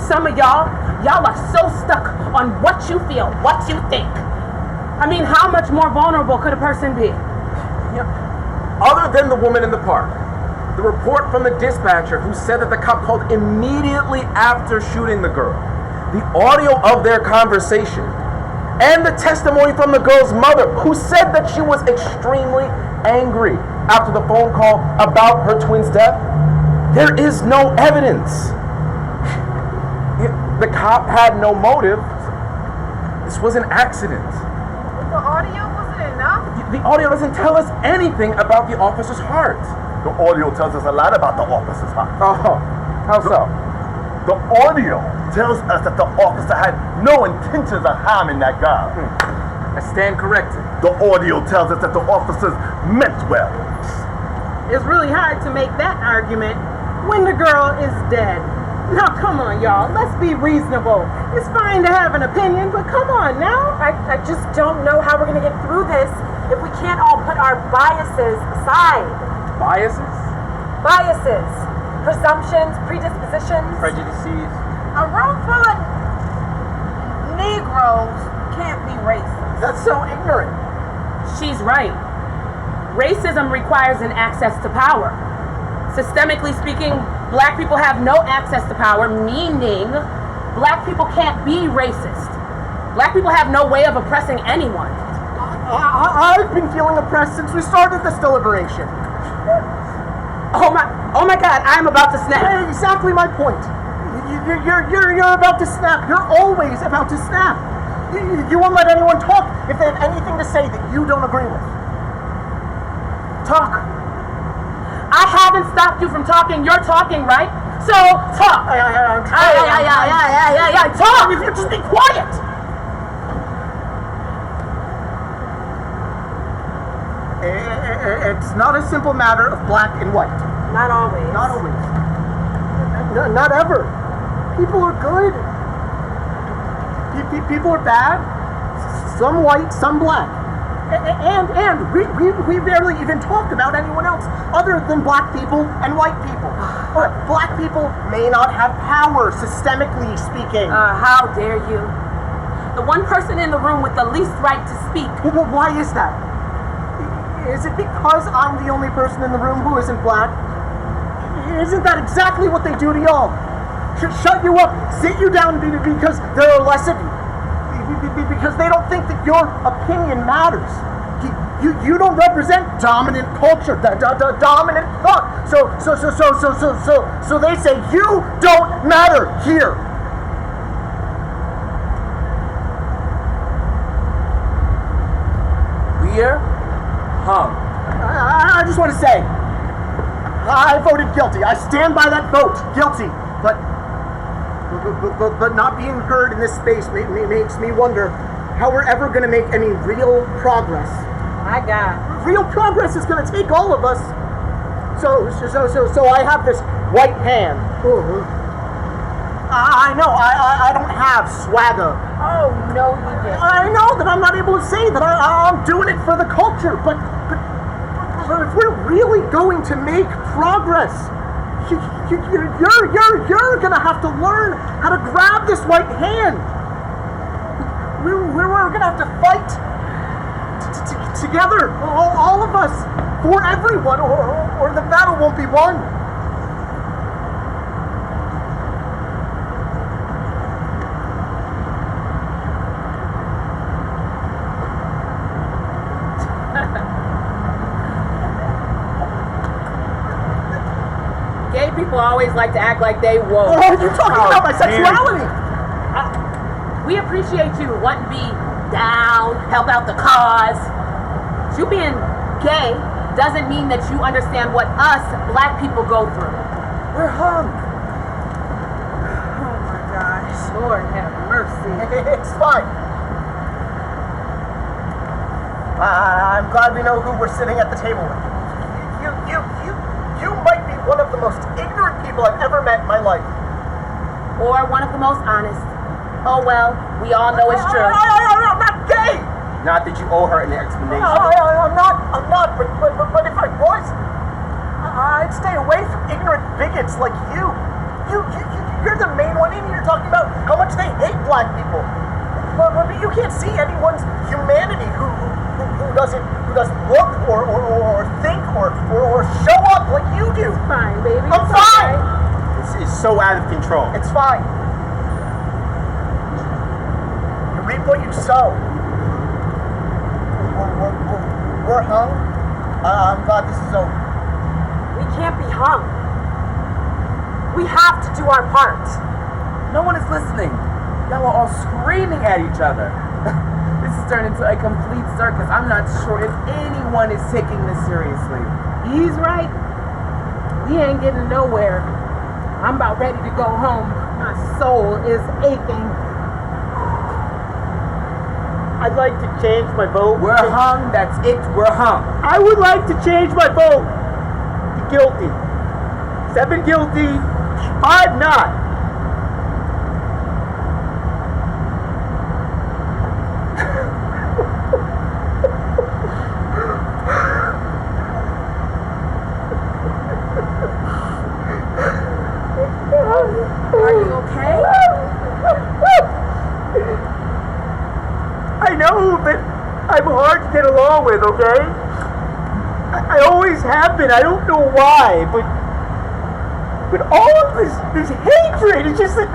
Some of y'all are so stuck on what you feel, what you think. I mean, how much more vulnerable could a person be? Yeah. Other than the woman in the park, the report from the dispatcher who said that the cop called immediately after shooting the girl, the audio of their conversation, and the testimony from the girl's mother who said that she was extremely angry after the phone call about her twin's death, there is no evidence. The cop had no motive. This was an accident. The audio wasn't enough? The audio doesn't tell us anything about the officer's heart. The audio tells us a lot about the officer's heart. Oh, how so? The audio tells us that the officer had no intentions of harming that guy. I stand corrected. The audio tells us that the officers meant well. It's really hard to make that argument when the girl is dead. Now, come on, y'all. Let's be reasonable. It's fine to have an opinion, but come on now. I just don't know how we're going to get through this if we can't all put our biases aside. Biases? Biases. Presumptions, predispositions. Prejudices. A room full of Negroes can't be racist. That's so ignorant. She's right. Racism requires an access to power. Systemically speaking, black people have no access to power, meaning black people can't be racist. Black people have no way of oppressing anyone. I've been feeling oppressed since we started this deliberation. Oh my God, I'm about to snap. Exactly my point. You're about to snap. You're always about to snap. You won't let anyone talk if they have anything to say that you don't agree with. Talk. I haven't stopped you from talking. You're talking, right? So talk. I'm trying. Yeah. Talk. If you just be quiet. It's not a simple matter of black and white. Not always. Not always. Not ever. People are good. People are bad. Some white, some black. And we barely even talked about anyone else other than black people and white people. But black people may not have power, systemically speaking. How dare you? The one person in the room with the least right to speak. Well, why is that? Is it because I'm the only person in the room who isn't black? Isn't that exactly what they do to y'all? Shut you up, sit you down because there are less of you. Because they don't think that your opinion matters. You don't represent dominant culture, dominant thought. So they say you don't matter here. We're hung. I just want to say, I voted guilty. I stand by that vote, guilty. But not being heard in this space makes me wonder how we're ever going to make any real progress. My God. Real progress is going to take all of us. So I have this white hand. I know, I don't have swagger. Oh, no, you didn't. I know that I'm not able to say that I'm doing it for the culture, but if we're really going to make progress, you're gonna have to learn how to grab this white hand. We're gonna have to fight together, all of us, for everyone, or the battle won't be won. Gay people always like to act like they won't. Oh, you're talking about my sexuality! We appreciate you wanting to be down, help out the cause. You being gay doesn't mean that you understand what us black people go through. We're hung. Oh my gosh. Lord have mercy. It's fine. I'm glad we know who we're sitting at the table with. You might be one of the most ignorant people I've ever met in my life. Or one of the most honest. Oh well, we all know it's true. I'm not gay! Not that you owe her an explanation. I'm not, but if I was, I'd stay away from ignorant bigots like you. You're the main one in here talking about how much they hate black people. But you can't see anyone's humanity who doesn't look or think or show up like you do. It's fine, baby. I'm fine. This is so out of control. It's fine. You reap what you sow. We're hung. I'm glad this is over. We can't be hung. We have to do our part. No one is listening. Y'all are all screaming at each other. This has turned into a complete circus. I'm not sure if anyone is taking this seriously. He's right. We ain't getting nowhere. I'm about ready to go home. My soul is aching. I'd like to change my vote. We're hung, that's it, we're hung. I would like to change my vote to guilty. 7 guilty, 5 not. Are you okay? I know that I'm hard to get along with, okay? I always have been. I don't know why, but all of this hatred is just that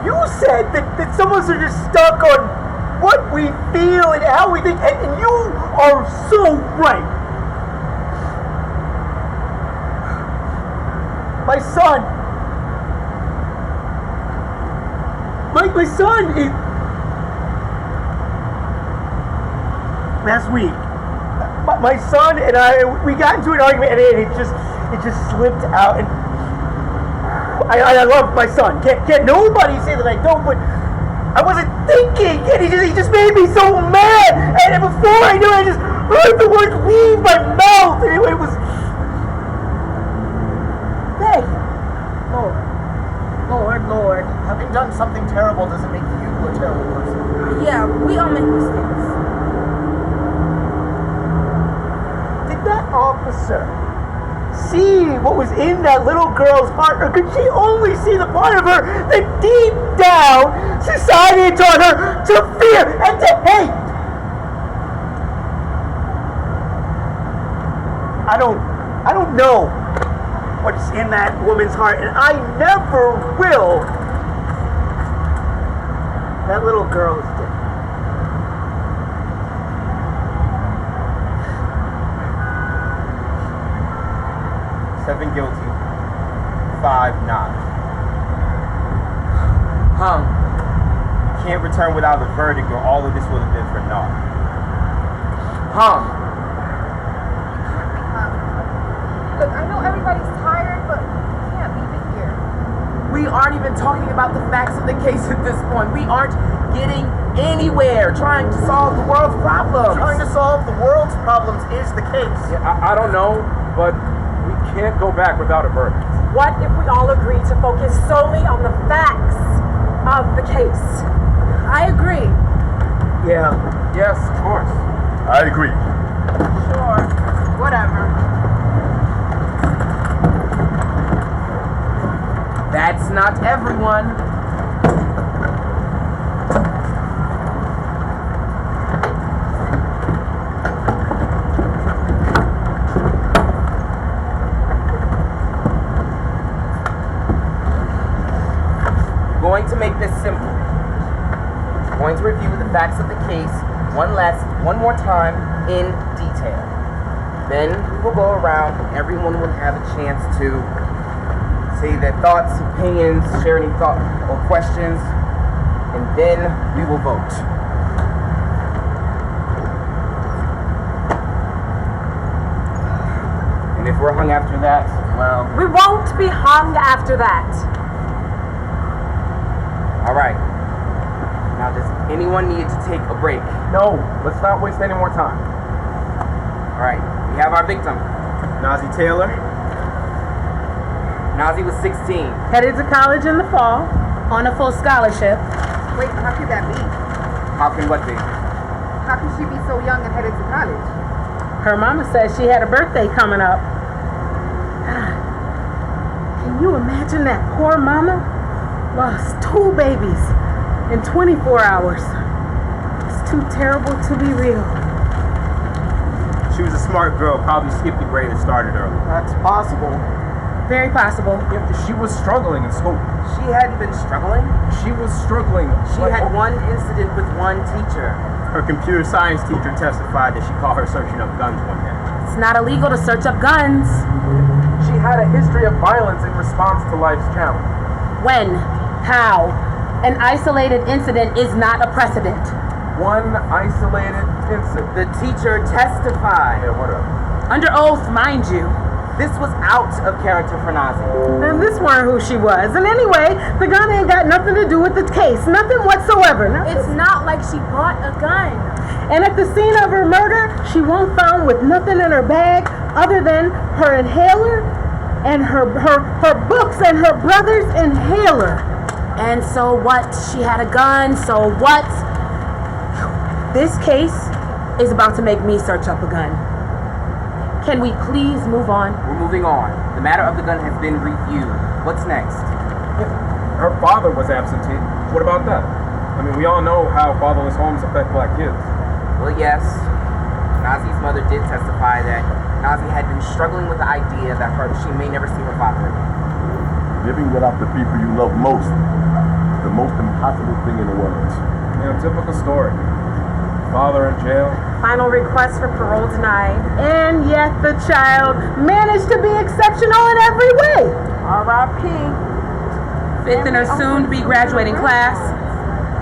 you said that some of us are just stuck on what we feel and how we think, and you are so right. My son is last week. My son and I, we got into an argument, and it just slipped out. And I love my son. Can't nobody say that I don't. But I wasn't thinking, and he just made me so mad. And before I knew it, I just heard the words leave my mouth, and it was. Thank you, Lord. Having done something terrible doesn't make you a terrible person. Yeah, we all make mistakes. That officer see what was in that little girl's heart, or could she only see the part of her that deep down society had taught her to fear and to hate? I don't know what's in that woman's heart, and I never will. That little girl is dead. Seven guilty, 5 not. Hung. Can't return without a verdict, or all of this would have been for naught. Hung. Look, I know everybody's tired, but we can't leave it here. We aren't even talking about the facts of the case at this point. We aren't getting anywhere trying to solve the world's problems. Trying to solve the world's problems is the case. Yeah, I don't know, but we can't go back without a verdict. What if we all agree to focus solely on the facts of the case? I agree. Yeah. Yes, of course. I agree. Sure. Whatever. That's not everyone. Going to make this simple. Going to review the facts of the case one more time in detail. Then we will go around and everyone will have a chance to say their thoughts, opinions, share any thoughts or questions, and then we will vote. And if we're hung after that, well... We won't be hung after that. All right. Now, does anyone need to take a break? No, let's not waste any more time. All right, we have our victim. Nazi Taylor. Nazi was 16. Headed to college in the fall on a full scholarship. Wait, how could that be? How can what be? How could she be so young and headed to college? Her mama said she had a birthday coming up. God, can you imagine that poor mama? Lost 2 babies in 24 hours. It's too terrible to be real. She was a smart girl, probably skipped the grade and started early. That's possible. Very possible. Yeah, she was struggling in school. She hadn't been struggling. She was struggling. She had one incident with one teacher. Her computer science teacher testified that she caught her searching up guns one day. It's not illegal to search up guns. She had a history of violence in response to life's challenge. When? How? An isolated incident is not a precedent. One isolated incident. The teacher testified. Yeah, whatever. Under oath, mind you. This was out of character for Nazi. And this weren't who she was. And anyway, the gun ain't got nothing to do with the case. Nothing whatsoever. It's not like she bought a gun. And at the scene of her murder, she won't found with nothing in her bag other than her inhaler and her books and her brother's inhaler. And so what? She had a gun, so what? This case is about to make me search up a gun. Can we please move on? We're moving on. The matter of the gun has been reviewed. What's next? Her father was absentee. What about that? I mean, we all know how fatherless homes affect black kids. Well, yes. Nazi's mother did testify that Nazi had been struggling with the idea that she may never see her father again. Living without the people you love most is the most impossible thing in the world. You know, typical story. Father in jail. Final request for parole denied. And yet the child managed to be exceptional in every way. R.I.P. Fifth in her soon-to-be graduating class.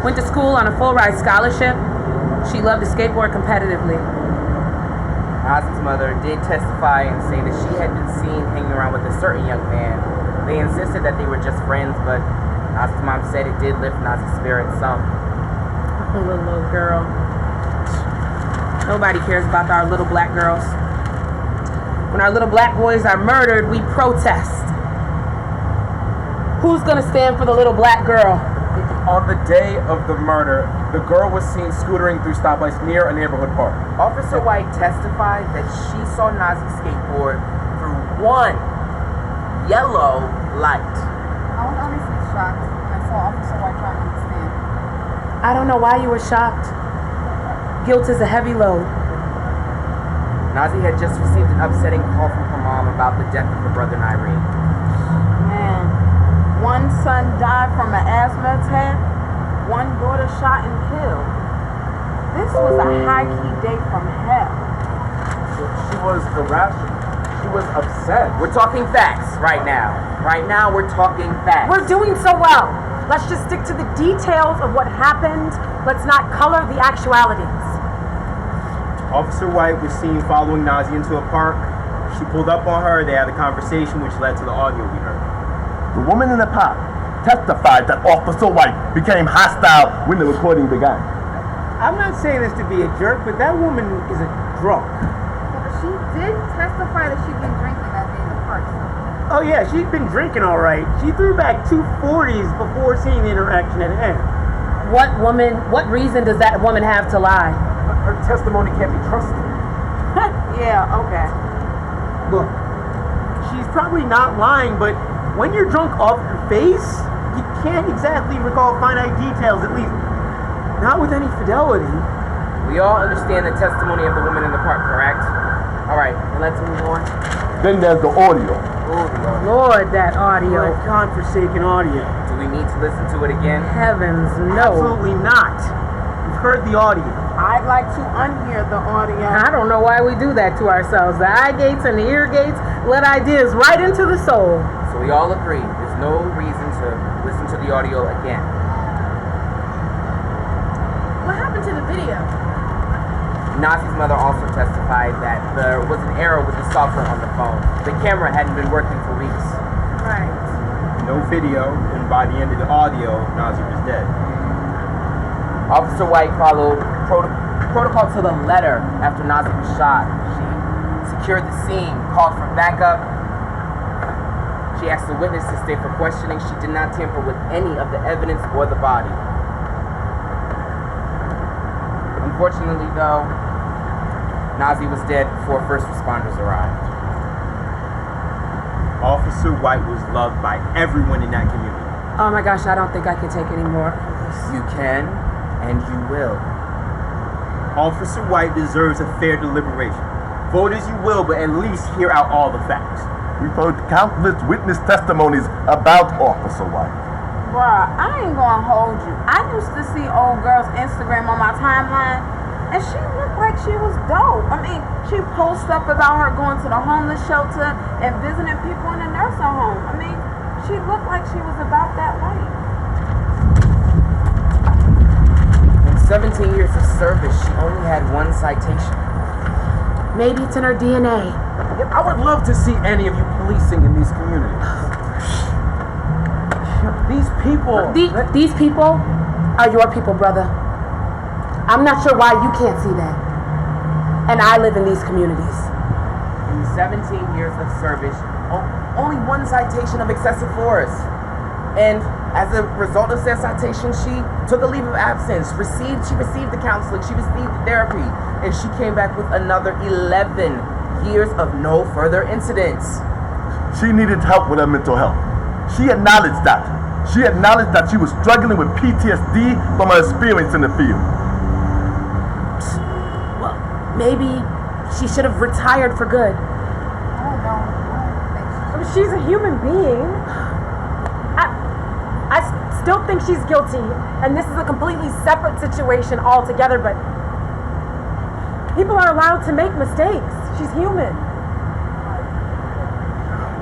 Went to school on a full-ride scholarship. She loved to skateboard competitively. Nazi's mother did testify and say that she had been seen hanging around with a certain young man. They insisted that they were just friends, but Nazi's mom said it did lift Nazi's spirit some. Oh, little girl. Nobody cares about our little black girls. When our little black boys are murdered, we protest. Who's gonna stand for the little black girl? On the day of the murder, the girl was seen scootering through stoplights near a neighborhood park. Officer White testified that she saw Nazi skateboard through one yellow light. I was honestly shocked when I saw Officer White trying to understand. I don't know why you were shocked. Guilt is a heavy load. Nazi had just received an upsetting call from her mom about the death of her brother Irene. Man, one son died from an asthma attack, one daughter shot and killed. This was a high-key day from hell. She was irrational. She was upset. We're talking facts right now. Right now, we're talking facts. We're doing so well. Let's just stick to the details of what happened. Let's not color the actualities. Officer White was seen following Nazi into a park. She pulled up on her. They had a conversation, which led to the audio we heard. The woman in the park testified that Officer White became hostile when the recording began. I'm not saying this to be a jerk, but that woman is a drunk. But she did testify that she'd been drinking that day in the park. Oh yeah, she's been drinking all right. She threw back 2 40s before seeing the interaction at hand. What reason does that woman have to lie? Her testimony can't be trusted. Yeah, okay. Look, she's probably not lying, but when you're drunk off your face, you can't exactly recall finite details, at least not with any fidelity. We all understand the testimony of the woman in the park, correct? All right, then let's move on. Then there's the audio. Lord, that audio. My godforsaken audio. Do we need to listen to it again? Heavens, no. Absolutely not. We've heard the audio. I'd like to unhear the audio. I don't know why we do that to ourselves. The eye gates and the ear gates let ideas right into the soul. So we all agree there's no reason to listen to the audio again. What happened to the video? Nazi's mother also testified that there was an error with the software on the phone. The camera hadn't been working for weeks. Right. No video, and by the end of the audio, Nazi was dead. Officer White followed protocol to the letter after Nazi was shot. She secured the scene, called for backup. She asked the witness to stay for questioning. She did not tamper with any of the evidence or the body. Unfortunately, though, Nazi was dead before first responders arrived. Officer White was loved by everyone in that community. Oh my gosh, I don't think I can take any more. You can, and you will. Officer White deserves a fair deliberation. Vote as you will, but at least hear out all the facts. We've heard countless witness testimonies about Officer White. Bruh, I ain't gonna hold you. I used to see old girl's Instagram on my timeline, and she looked like she was dope. I mean, she posts up about her going to the homeless shelter and visiting people in the nursing home. I mean, she looked like she was about that life. In 17 years of service, she only had 1 citation. Maybe it's in her DNA. I would love to see any of you policing in these communities. These people. These people are your people, brother. I'm not sure why you can't see that. And I live in these communities. In 17 years of service, only 1 citation of excessive force. And as a result of said citation, she took a leave of absence, she received the counseling, she received the therapy, and she came back with another 11 years of no further incidents. She needed help with her mental health. She acknowledged that. She acknowledged that she was struggling with PTSD from her experience in the field. Well, maybe she should have retired for good. I mean, she's a human being. I still think she's guilty, and this is a completely separate situation altogether, but people are allowed to make mistakes. She's human.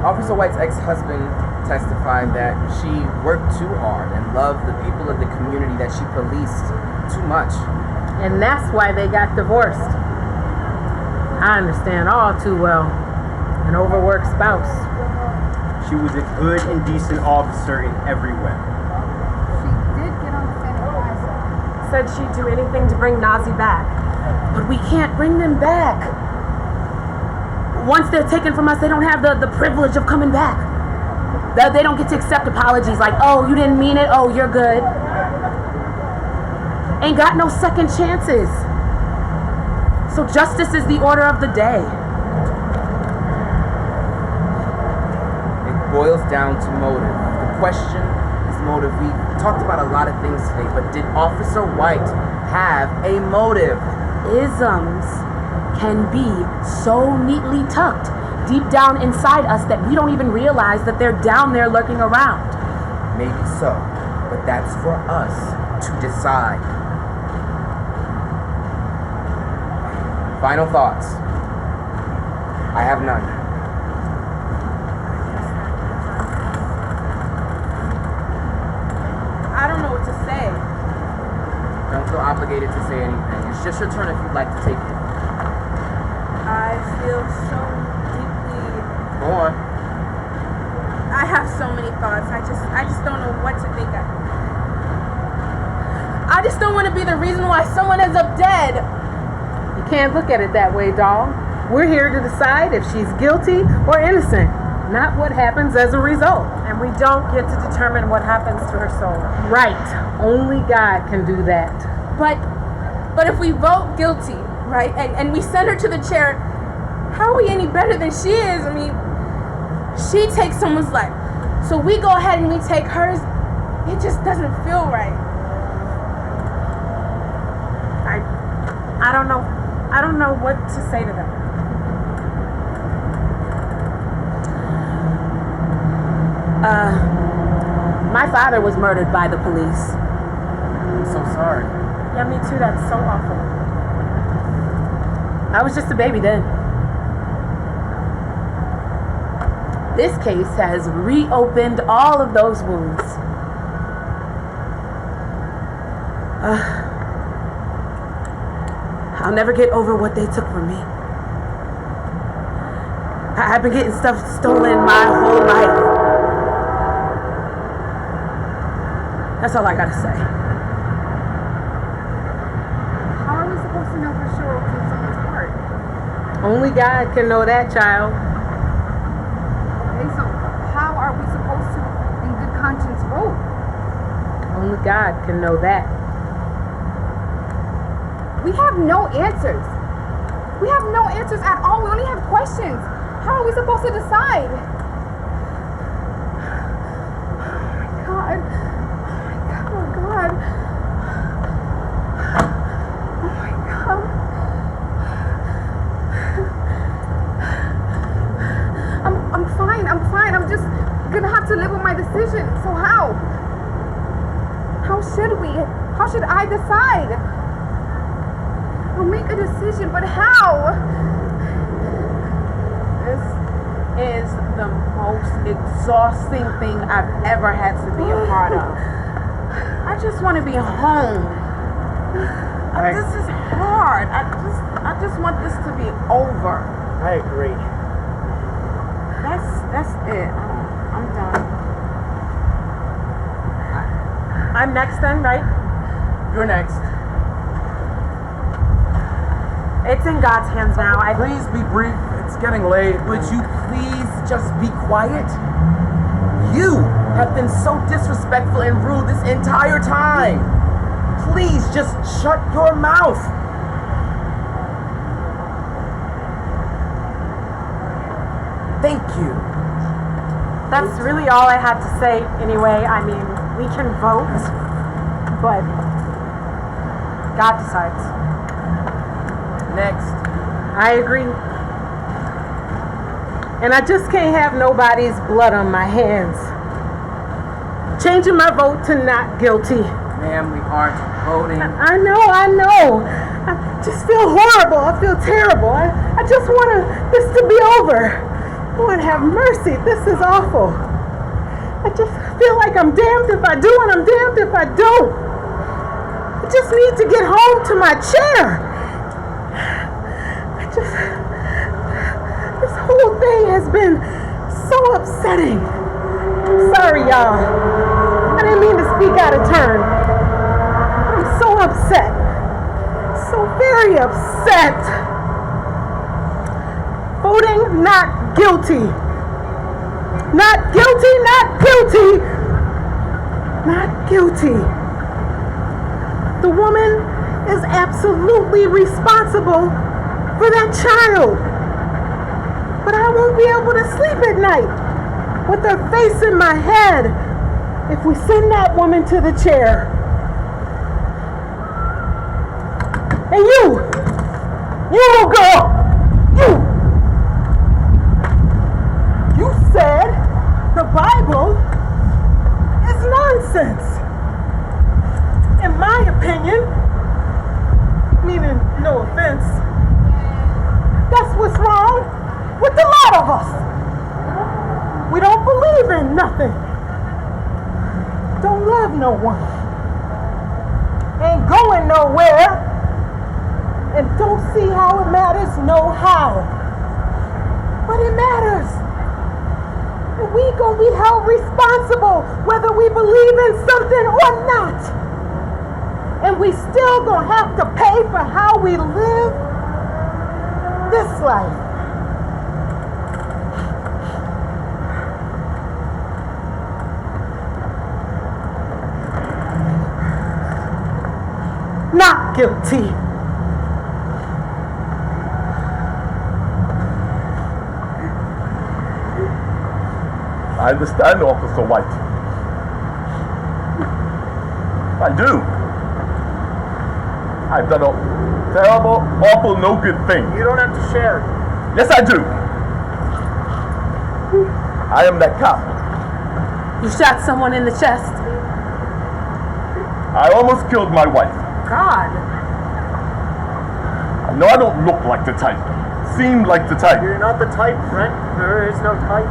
Officer White's ex-husband testified that she worked too hard and loved the people of the community that she policed too much. And that's why they got divorced. I understand all too well. An overworked spouse. She was a good and decent officer in every way. She did get on the Santa Plaza. Said she'd do anything to bring Nazi back. But we can't bring them back. Once they're taken from us, they don't have the privilege of coming back. They don't get to accept apologies like, oh, you didn't mean it, oh, you're good. Ain't got no second chances. So justice is the order of the day. It boils down to motive. The question is motive. We talked about a lot of things today, but did Officer White have a motive? Isms can be so neatly tucked deep down inside us that we don't even realize that they're down there lurking around. Maybe so, but that's for us to decide. Final thoughts. I have none. I don't know what to say. Don't feel obligated to say anything. It's just your turn if you'd like to take it. I feel so deeply. Go on. I have so many thoughts. I just don't know what to think of. I just don't want to be the reason why someone ends up dead. You can't look at it that way, doll. We're here to decide if she's guilty or innocent, not what happens as a result. And we don't get to determine what happens to her soul. Right. Only God can do that. But if we vote guilty, right, and we send her to the chair, how are we any better than she is? I mean, she takes someone's life. So we go ahead and we take hers. It just doesn't feel right. I don't know. I don't know what to say to them. My father was murdered by the police. I'm so sorry. Yeah, me too. That's so awful. I was just a baby then. This case has reopened all of those wounds. I'll never get over what they took from me. I've been getting stuff stolen my whole life. That's all I gotta say. How are we supposed to know for sure what's in someone's heart? Only God can know that, child. Okay, so how are we supposed to, in good conscience, vote? Only God can know that. We have no answers. We have no answers at all. We only have questions. How are we supposed to decide? Oh my God. Oh God. Oh my God. I'm fine. I'm fine. I'm just gonna have to live with my decision. So how? How should we? How should I decide? I'll make a decision, but how? This is the most exhausting thing I've ever had to be a part of. I just want to be home. This is hard. I just want this to be over. I agree. That's it. I'm done. I'm next then, right? You're next. It's in God's hands now. Please be brief. It's getting late. Would you please just be quiet? You have been so disrespectful and rude this entire time. Please just shut your mouth. Thank you. That's really all I had to say anyway. I mean, we can vote, but God decides. Next. I agree. And I just can't have nobody's blood on my hands. Changing my vote to not guilty. Ma'am, we aren't voting. I know. I just feel horrible. I feel terrible. I just want this to be over. Lord have mercy. This is awful. I just feel like I'm damned if I do and I'm damned if I don't. I just need to get home to my chair. This whole thing has been so upsetting. I'm sorry, y'all. I didn't mean to speak out of turn. I'm so upset. So very upset. Voting not guilty. Not guilty, not guilty. Not guilty. The woman is absolutely responsible for that child. But I won't be able to sleep at night with her face in my head if we send that woman to the chair. And you little girl, you said the Bible is nonsense. In my opinion, meaning no offense, that's what's wrong with a lot of us. We don't believe in nothing. Don't love no one. Ain't going nowhere. And don't see how it matters, no how. But it matters. And we gonna be held responsible whether we believe in something or not. And we we still gonna have to pay for how we live this life. Not guilty. I understand, Officer White. I do. I've done a terrible, awful, no good thing. You don't have to share. Yes, I do. I am that cop. You shot someone in the chest. I almost killed my wife. God. I know I don't look like the type. Seem like the type. You're not the type, Brent. There is no type.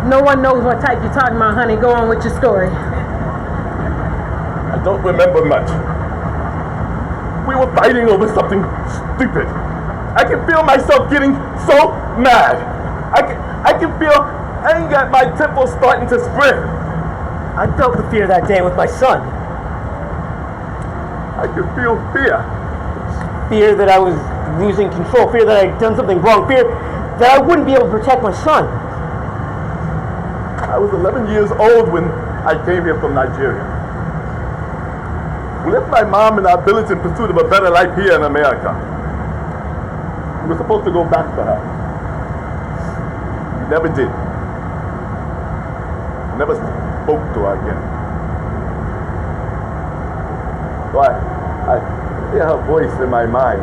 No one knows what type you're talking about, honey. Go on with your story. I don't remember much. We were fighting over something stupid. I can feel myself getting so mad. I can feel anger at my temples starting to spread. I felt the fear that day with my son. I could feel fear. Fear that I was losing control. Fear that I had done something wrong. Fear that I wouldn't be able to protect my son. I was 11 years old when I came here from Nigeria. We left my mom in our village in pursuit of a better life here in America. We were supposed to go back for her. We never did. We never spoke to her again. So I hear her voice in my mind.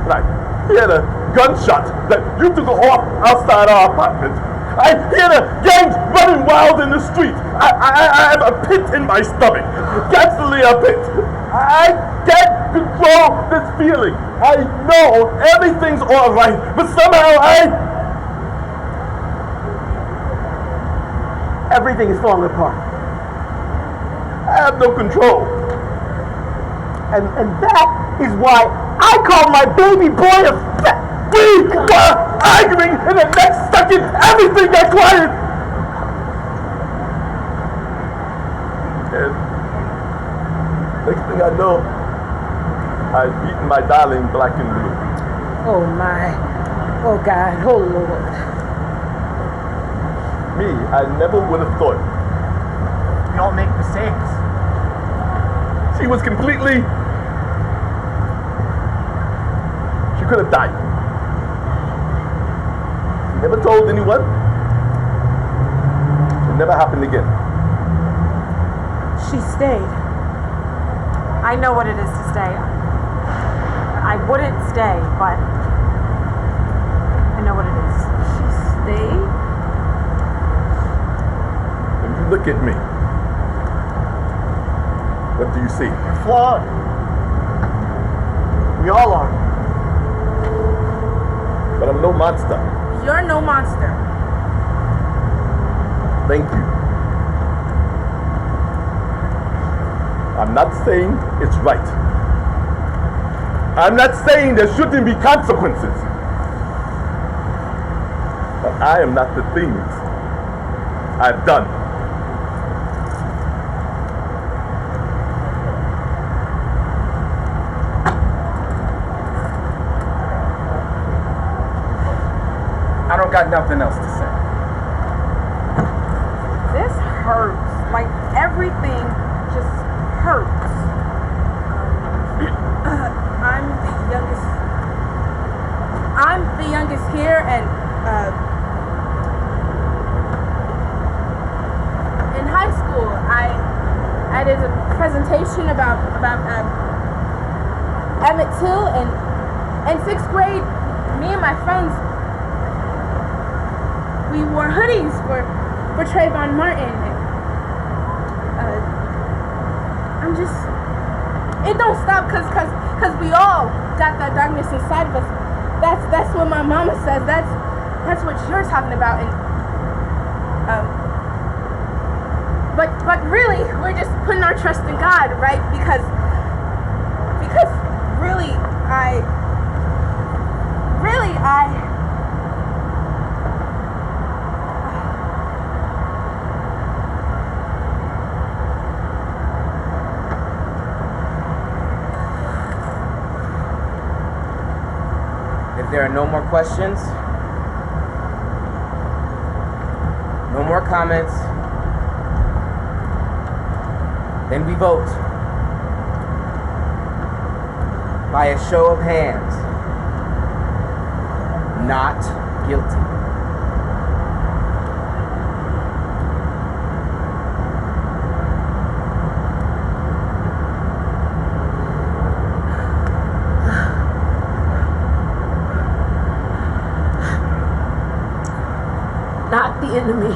And I hear the gunshot that used to go off outside our apartment. I hear the gangs running wild in the street. I have a pit in my stomach. Ghastly a pit. I can't control this feeling. I know everything's all right, but somehow everything is falling apart. I have no control. And that is why I call my baby boy a fat. We were arguing, and the next second, everything got quiet. And next thing I know, I've beaten my darling black and blue. Oh my. Oh God. Oh Lord. Me, I never would have thought. We all make mistakes. She was completely. She could have died. She never told anyone. It never happened again. She stayed. I know what it is to stay. I wouldn't stay, but I know what it is. She stayed? When you look at me, what do you see? You're flawed. We all are. But I'm no monster. You're no monster. Thank you. I'm not saying it's right. I'm not saying there shouldn't be consequences. But I am not the things I've done. I don't got nothing else to say. This hurts. Like everything just hurts. I'm the youngest here, and in high school, I did a presentation about Emmett Till, and in 6th grade, me and my friends, we wore hoodies for Trayvon Martin. I'm just, it don't stop cause we all got that darkness inside of us. That's what my mama says. That's what you're talking about. And but really, we're just putting our trust in God, right? Because really, there are no more questions, no more comments, then we vote by a show of hands. Not guilty. Not the enemy.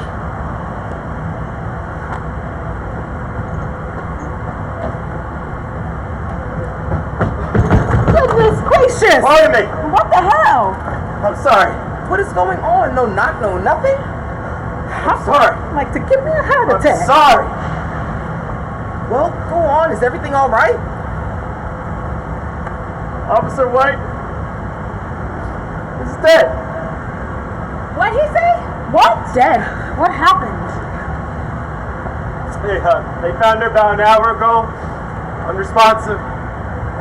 Goodness gracious! Pardon me! What the hell? I'm sorry. What is going on? No knock, no nothing? I'm sorry. Like to give me a heart I'm attack. sorry. Well, go on. Is everything all right? Officer White is dead. What'd he say? What? Dead. What happened? They found her about an hour ago, unresponsive,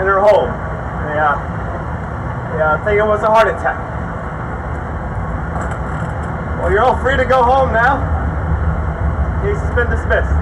in her home. I think it was a heart attack. Well, you're all free to go home now. Case has been dismissed.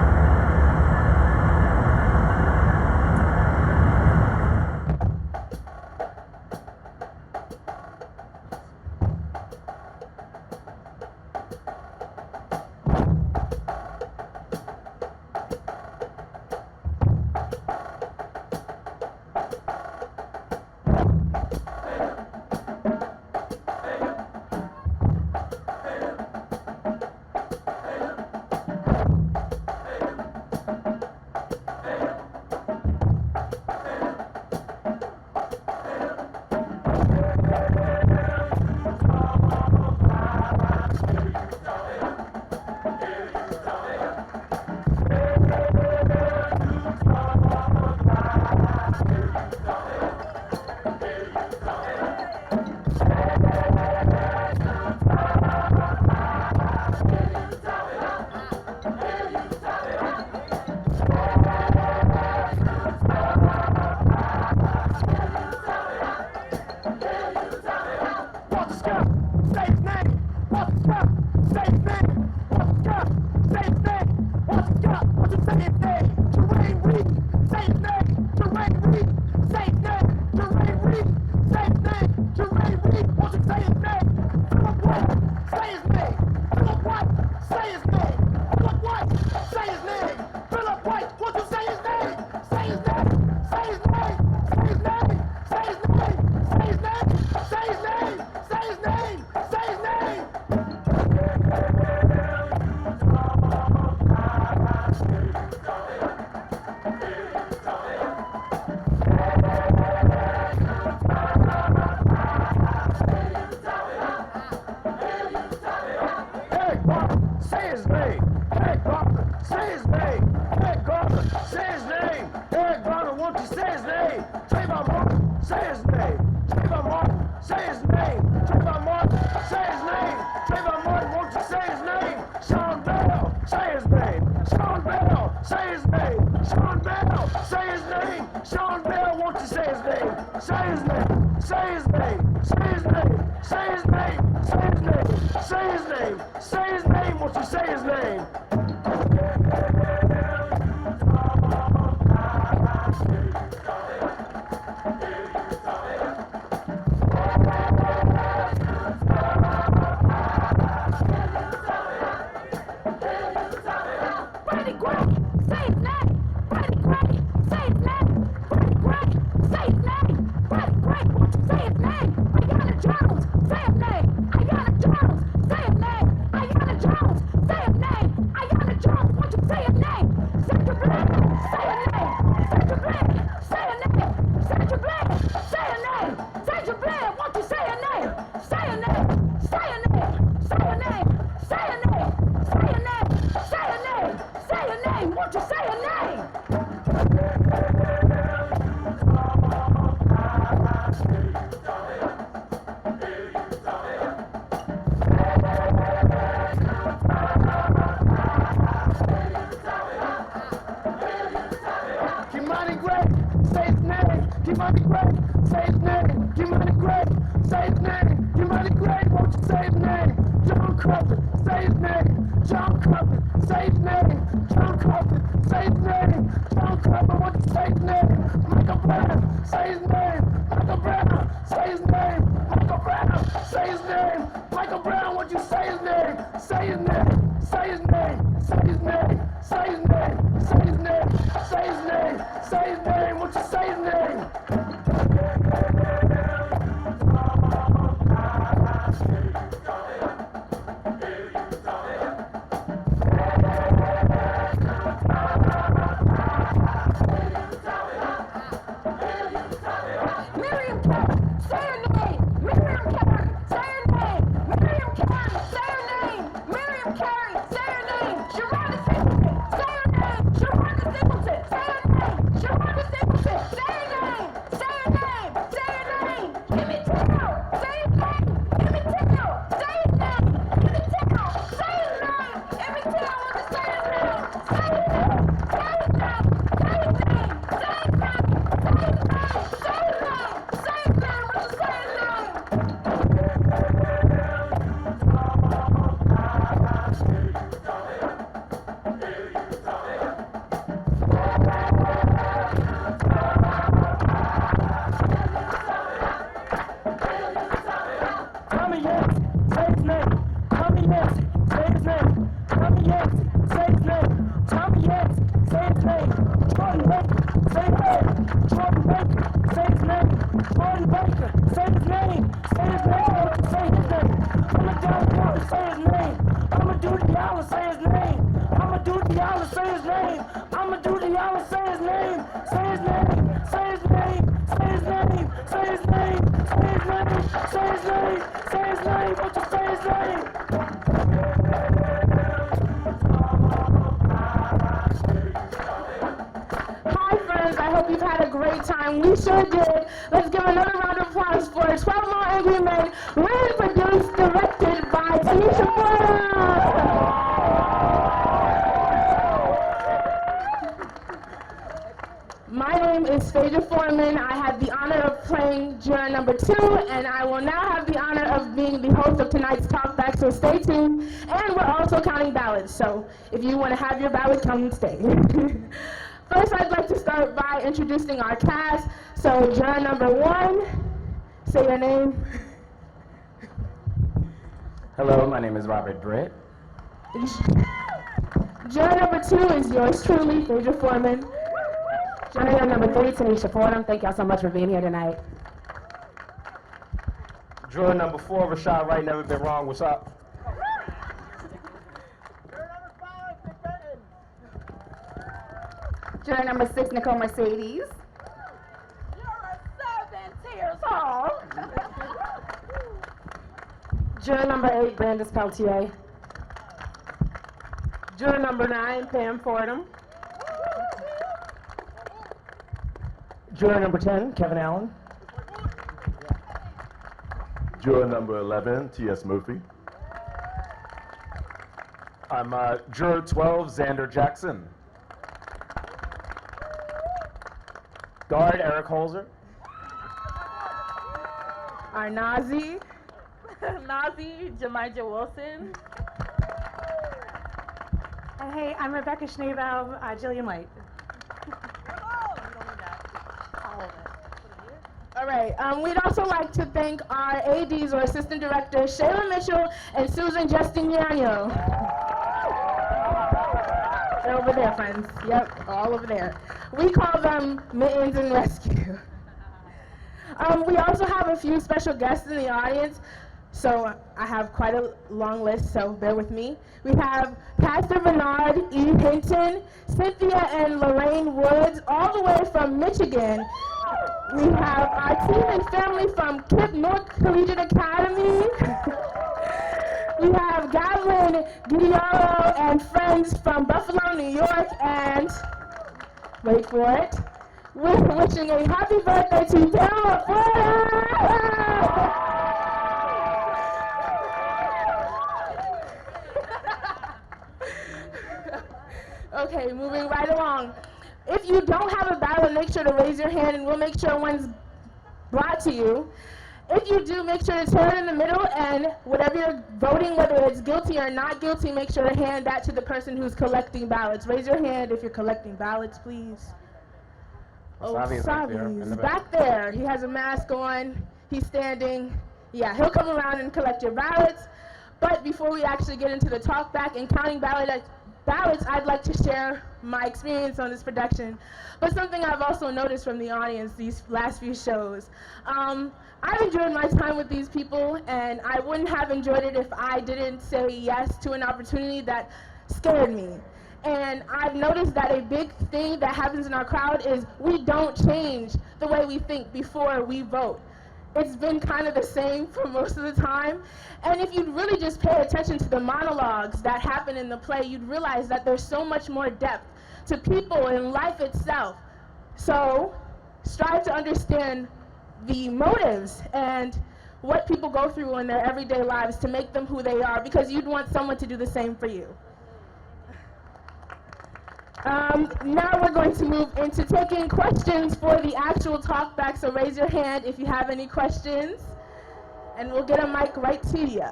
Say his name. Copeland, say his name. John Copeland, say his name. John Copeland, say his name. John Copeland, what you say his name? Michael Brown, say his name. Michael Brown, say his name. Michael Brown, say his name. Michael Brown, what you say his name? Say his name. Say his name. Say his name. Say his name. Say his name. Say his name. Say his name. What you say his name? Miriam Carey, say her name. Miriam Carey, say her name. Miriam Carey, say her name. Miriam Carey, say her name. Sharonda Singleton, say her name. Sharonda Singleton, say her name. Sharonda Singleton, say her name. Say her name. Say her name. Emmett Till, say his name. Emmett Till, say his name. Emmett Till, say his name. Emmett Till, I want to say his name. Say his name. Say his name. Say his name. Say his name. Say his name. Say his name. Say his name. What you say his name? Tommy Yates, say his name. Tommy Yates, say his name. Tommy Yates, say his name. Tommy Yates, say his name. Jordan Baker, say his name. Jordan Baker, say his name. Jordan Baker, say his name. Say his name, say his name. I'ma Don Diallo, say his name. I'ma do Diallo, say his name. I'ma do Diallo, say his name. I'ma do Diallo, say his name. Say his name, say his name. Say his name, say his name. Say his name, say his name. Say his name, won't you say his name? Hi friends, I hope you've had a great time. We sure did. Let's give another round of applause for 12 More Angry Men, written, produced, directed by Tanisha Ford. My name is Phaedra Foreman. I had the honor of playing juror number 2, and I will now have the honor of being the host of tonight's talkback, so stay tuned. And we're also counting ballots, so if you want to have your ballot, come and stay. First, I'd like to start by introducing our cast. So, juror number 1, say your name. Hello, my name is Robert Britt. Juror number 2 is yours truly, Phaedra Foreman. Juror number 3, Tanisha Fordham. Thank y'all so much for being here tonight. Juror number 4, Rashad Wright, never been wrong. What's up? Juror number 6, Nicole Mercedes. Juror 7, Tears Hall. Juror number 8, Brandis Peltier. Juror number 9, Pam Fordham. Juror number 10, Kevin Allen. Juror number 11, T.S. Murphy. I'm juror 12, Xander Jackson. Guard Eric Holzer. Our Nazi. Nazi, Jemija Wilson. Hey, I'm Rebecca Schneebaum, Jillian White. All right, we'd also like to thank our ADs, or Assistant Directors, Shayla Mitchell and Susan Justiniano. They're over there, friends. Yep, all over there. We call them Mittens and Rescue. We also have a few special guests in the audience, so I have quite a long list, so bear with me. We have Pastor Bernard E. Hinton, Cynthia and Lorraine Woods, all the way from Michigan. We have our team and family from Kip North Collegiate Academy. We have Gavin Guidiaro and friends from Buffalo, New York, and wait for it. We're wishing a happy birthday to Pamela Fordham! Okay, moving right along. If you don't have a ballot, make sure to raise your hand and we'll make sure one's brought to you. If you do, make sure to turn in the middle, and whatever you're voting, whether it's guilty or not guilty, make sure to hand that to the person who's collecting ballots. Raise your hand if you're collecting ballots, please. Savi's right there in the back there. He has a mask on. He's standing. Yeah, he'll come around and collect your ballots. But before we actually get into the talk back and counting ballots, I'd like to share my experience on this production. But something I've also noticed from the audience these last few shows. I've enjoyed my time with these people, and I wouldn't have enjoyed it if I didn't say yes to an opportunity that scared me. And I've noticed that a big thing that happens in our crowd is we don't change the way we think before we vote. It's been kind of the same for most of the time. And if you'd really just pay attention to the monologues that happen in the play, you'd realize that there's so much more depth to people and life itself. So strive to understand the motives and what people go through in their everyday lives to make them who they are, because you'd want someone to do the same for you. Now we're going to move into taking questions for the actual talk back, so raise your hand if you have any questions, and we'll get a mic right to you.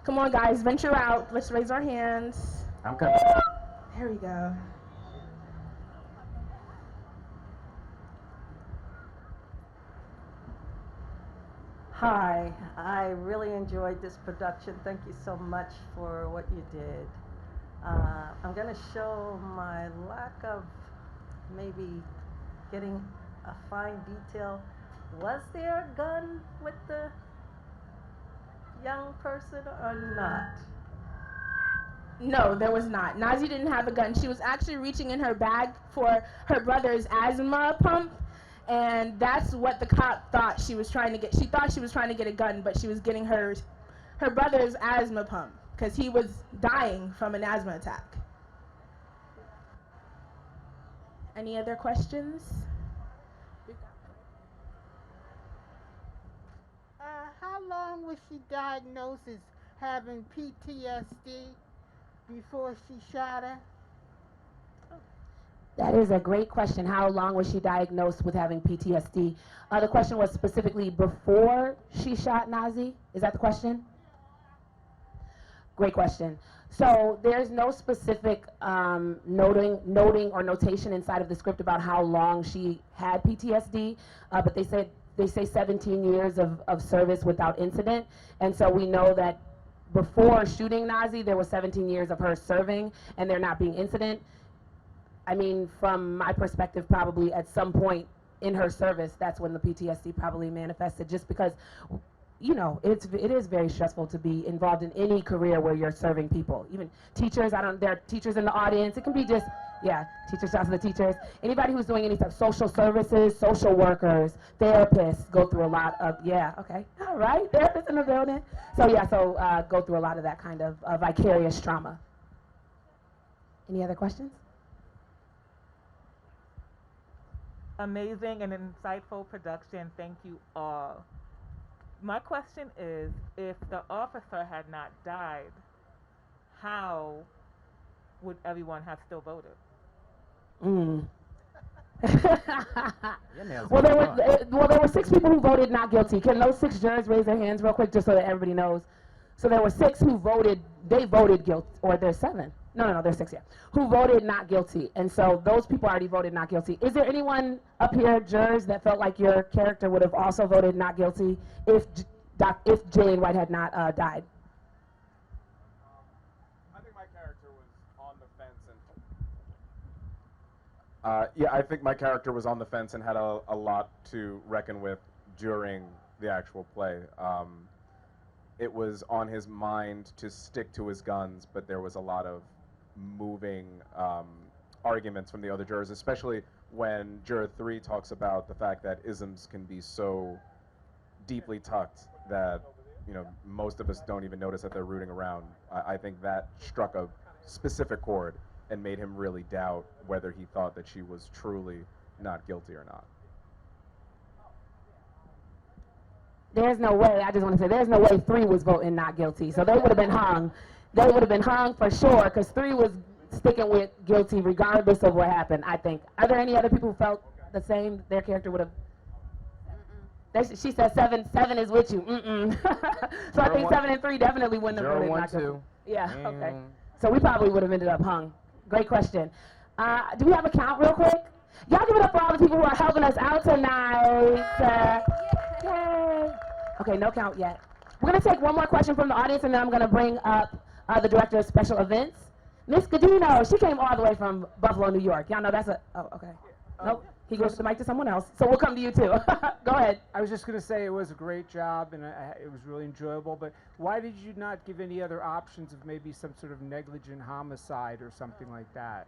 Come on, guys, venture out. Let's raise our hands. I'm coming. There we go. Hi, I really enjoyed this production. Thank you so much for what you did. I'm going to show my lack of maybe getting a fine detail. Was there a gun with the young person or not? No, there was not. Nazi didn't have a gun. She was actually reaching in her bag for her brother's asthma pump, and that's what the cop thought she was trying to get. She thought she was trying to get a gun, but she was getting her brother's asthma pump, because he was dying from an asthma attack. Any other questions? How long was she diagnosed as having PTSD before she shot her? That is a great question. How long was she diagnosed with having PTSD? The question was specifically before she shot Nazi. Is that the question? Great question. So there's no specific noting or notation inside of the script about how long she had PTSD, but they say 17 years of service without incident, and so we know that before shooting Nazi, there was 17 years of her serving and there not being incident. I mean, from my perspective, probably at some point in her service, that's when the PTSD probably manifested, just because, you know, it is very stressful to be involved in any career where you're serving people. Even teachers, there are teachers in the audience. It can be just, yeah, teachers, shout out to the teachers. Anybody who's doing any type of social services, social workers, therapists go through a lot of, yeah, okay, all right, therapists in the building. So yeah, go through a lot of that kind of vicarious trauma. Any other questions? Amazing and insightful production. Thank you all. My question is, if the officer had not died, how would everyone have still voted? Well, there were 6 people who voted not guilty. Can those 6 jurors raise their hands real quick, just so that everybody knows? So there were 6 who voted. They voted guilty, or there's 7. No, there's 6, yeah. Who voted not guilty, and so those people already voted not guilty. Is there anyone up here, jurors, that felt like your character would have also voted not guilty if Jillian White had not died? I think my character was on the fence and yeah, I think my character was on the fence and had a lot to reckon with during the actual play. It was on his mind to stick to his guns, but there was a lot of moving arguments from the other jurors, especially when Juror 3 talks about the fact that isms can be so deeply tucked that, you know, most of us don't even notice that they're rooting around. I think that struck a specific chord and made him really doubt whether he thought that she was truly not guilty or not. There's no way, I just want to say, there's no way 3 was voting not guilty. So they would have been hung. They would have been hung for sure, because 3 was sticking with guilty regardless of what happened, I think. Are there any other people who felt the same, their character would have? She said 7 is with you. So I think 7 and 3 definitely wouldn't have voted not guilty. Yeah, okay. So we probably would have ended up hung. Great question. Do we have a count real quick? Y'all give it up for all the people who are helping us out tonight. Yay. Okay, no count yet. We're going to take one more question from the audience, and then I'm going to bring up the Director of Special Events. Miss Godino, she came all the way from Buffalo, New York. Y'all know that's a, oh, okay. Nope, he gives the mic to someone else. So we'll come to you too. Go ahead. I was just going to say it was a great job and it was really enjoyable, but why did you not give any other options of maybe some sort of negligent homicide or something like that?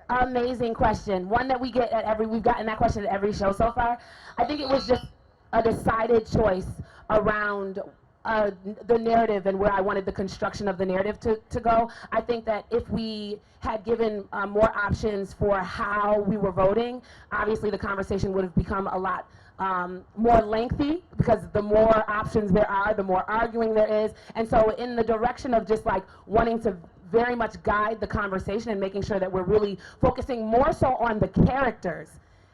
Amazing question. One that we get at we've gotten that question at every show so far. I think it was just a decided choice around the narrative and where I wanted the construction of the narrative to go. I think that if we had given more options for how we were voting, obviously the conversation would have become a lot more lengthy, because the more options there are, the more arguing there is. And so in the direction of just like wanting to very much guide the conversation and making sure that we're really focusing more so on the characters,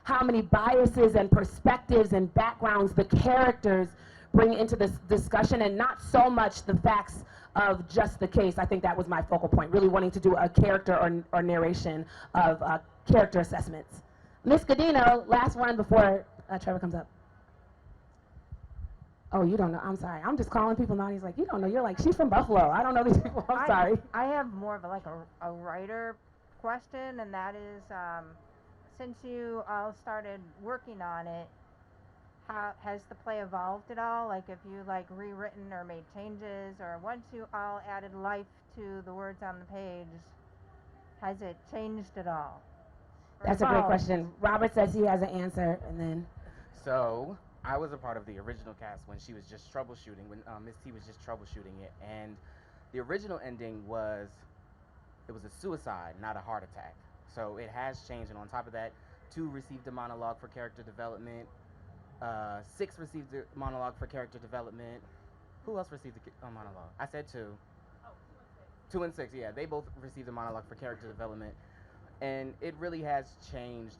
how many biases and perspectives and backgrounds the characters bring into this discussion, and not so much the facts of just the case. I think that was my focal point, really wanting to do a character or narration of character assessments. Miss Godino, last one before Trevor comes up. Oh, you don't know. I'm sorry. I'm just calling people now. He's like, you don't know. You're like, she's from Buffalo. I don't know these people. I'm sorry. I have more of a writer question, and that is, since you all started working on it, how has the play evolved at all? Like, if you rewritten or made changes, or once you all added life to the words on the page, has it changed at all? That's a great question. Robert says he has an answer, and then. So I was a part of the original cast when she was just troubleshooting, when Miss T was just troubleshooting it, and the original ending was, it was a suicide, not a heart attack. So it has changed, and on top of that, 2 received a monologue for character development. 6 received a monologue for character development. Who else received a monologue? I said 2. 2 and 6, yeah. They both received a monologue for character development. And it really has changed,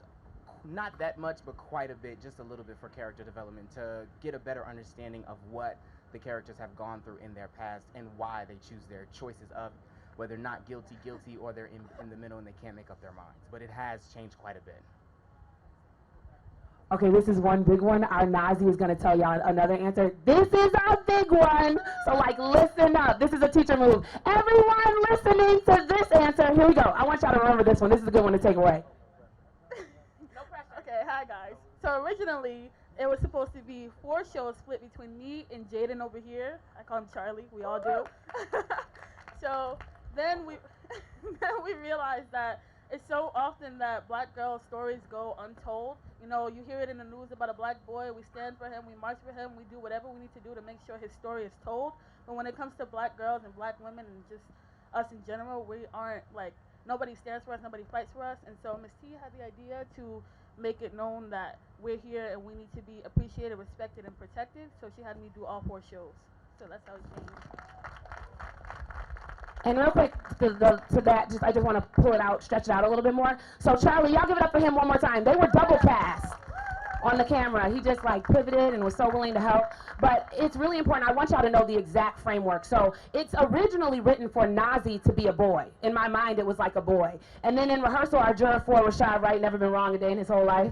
not that much, but quite a bit, just a little bit for character development, to get a better understanding of what the characters have gone through in their past and why they choose their choices of whether not guilty, or they're in the middle and they can't make up their minds. But it has changed quite a bit. Okay, this is one big one. Our Nazi is going to tell y'all another answer. This is a big one. So, listen up. This is a teacher move. Everyone listening to this answer, here we go. I want y'all to remember this one. This is a good one to take away. No pressure. Okay, hi, guys. So, originally, it was supposed to be 4 shows split between me and Jaden over here. I call him Charlie. We all do. So, then we realized that it's so often that black girl stories go untold. You know, you hear it in the news about a black boy, we stand for him, we march for him, we do whatever we need to do to make sure his story is told. But when it comes to black girls and black women and just us in general, we aren't nobody stands for us, nobody fights for us. And so Ms. T had the idea to make it known that we're here and we need to be appreciated, respected, and protected. So she had me do all 4 shows. So that's how it changed. And real quick to that, I just want to pull it out, stretch it out a little bit more. So Charlie, y'all give it up for him one more time. They were double cast on the camera. He just pivoted and was so willing to help. But it's really important. I want y'all to know the exact framework. So it's originally written for Nazi to be a boy. In my mind, it was like a boy. And then in rehearsal, our juror 4, Rashad Wright, never been wrong a day in his whole life.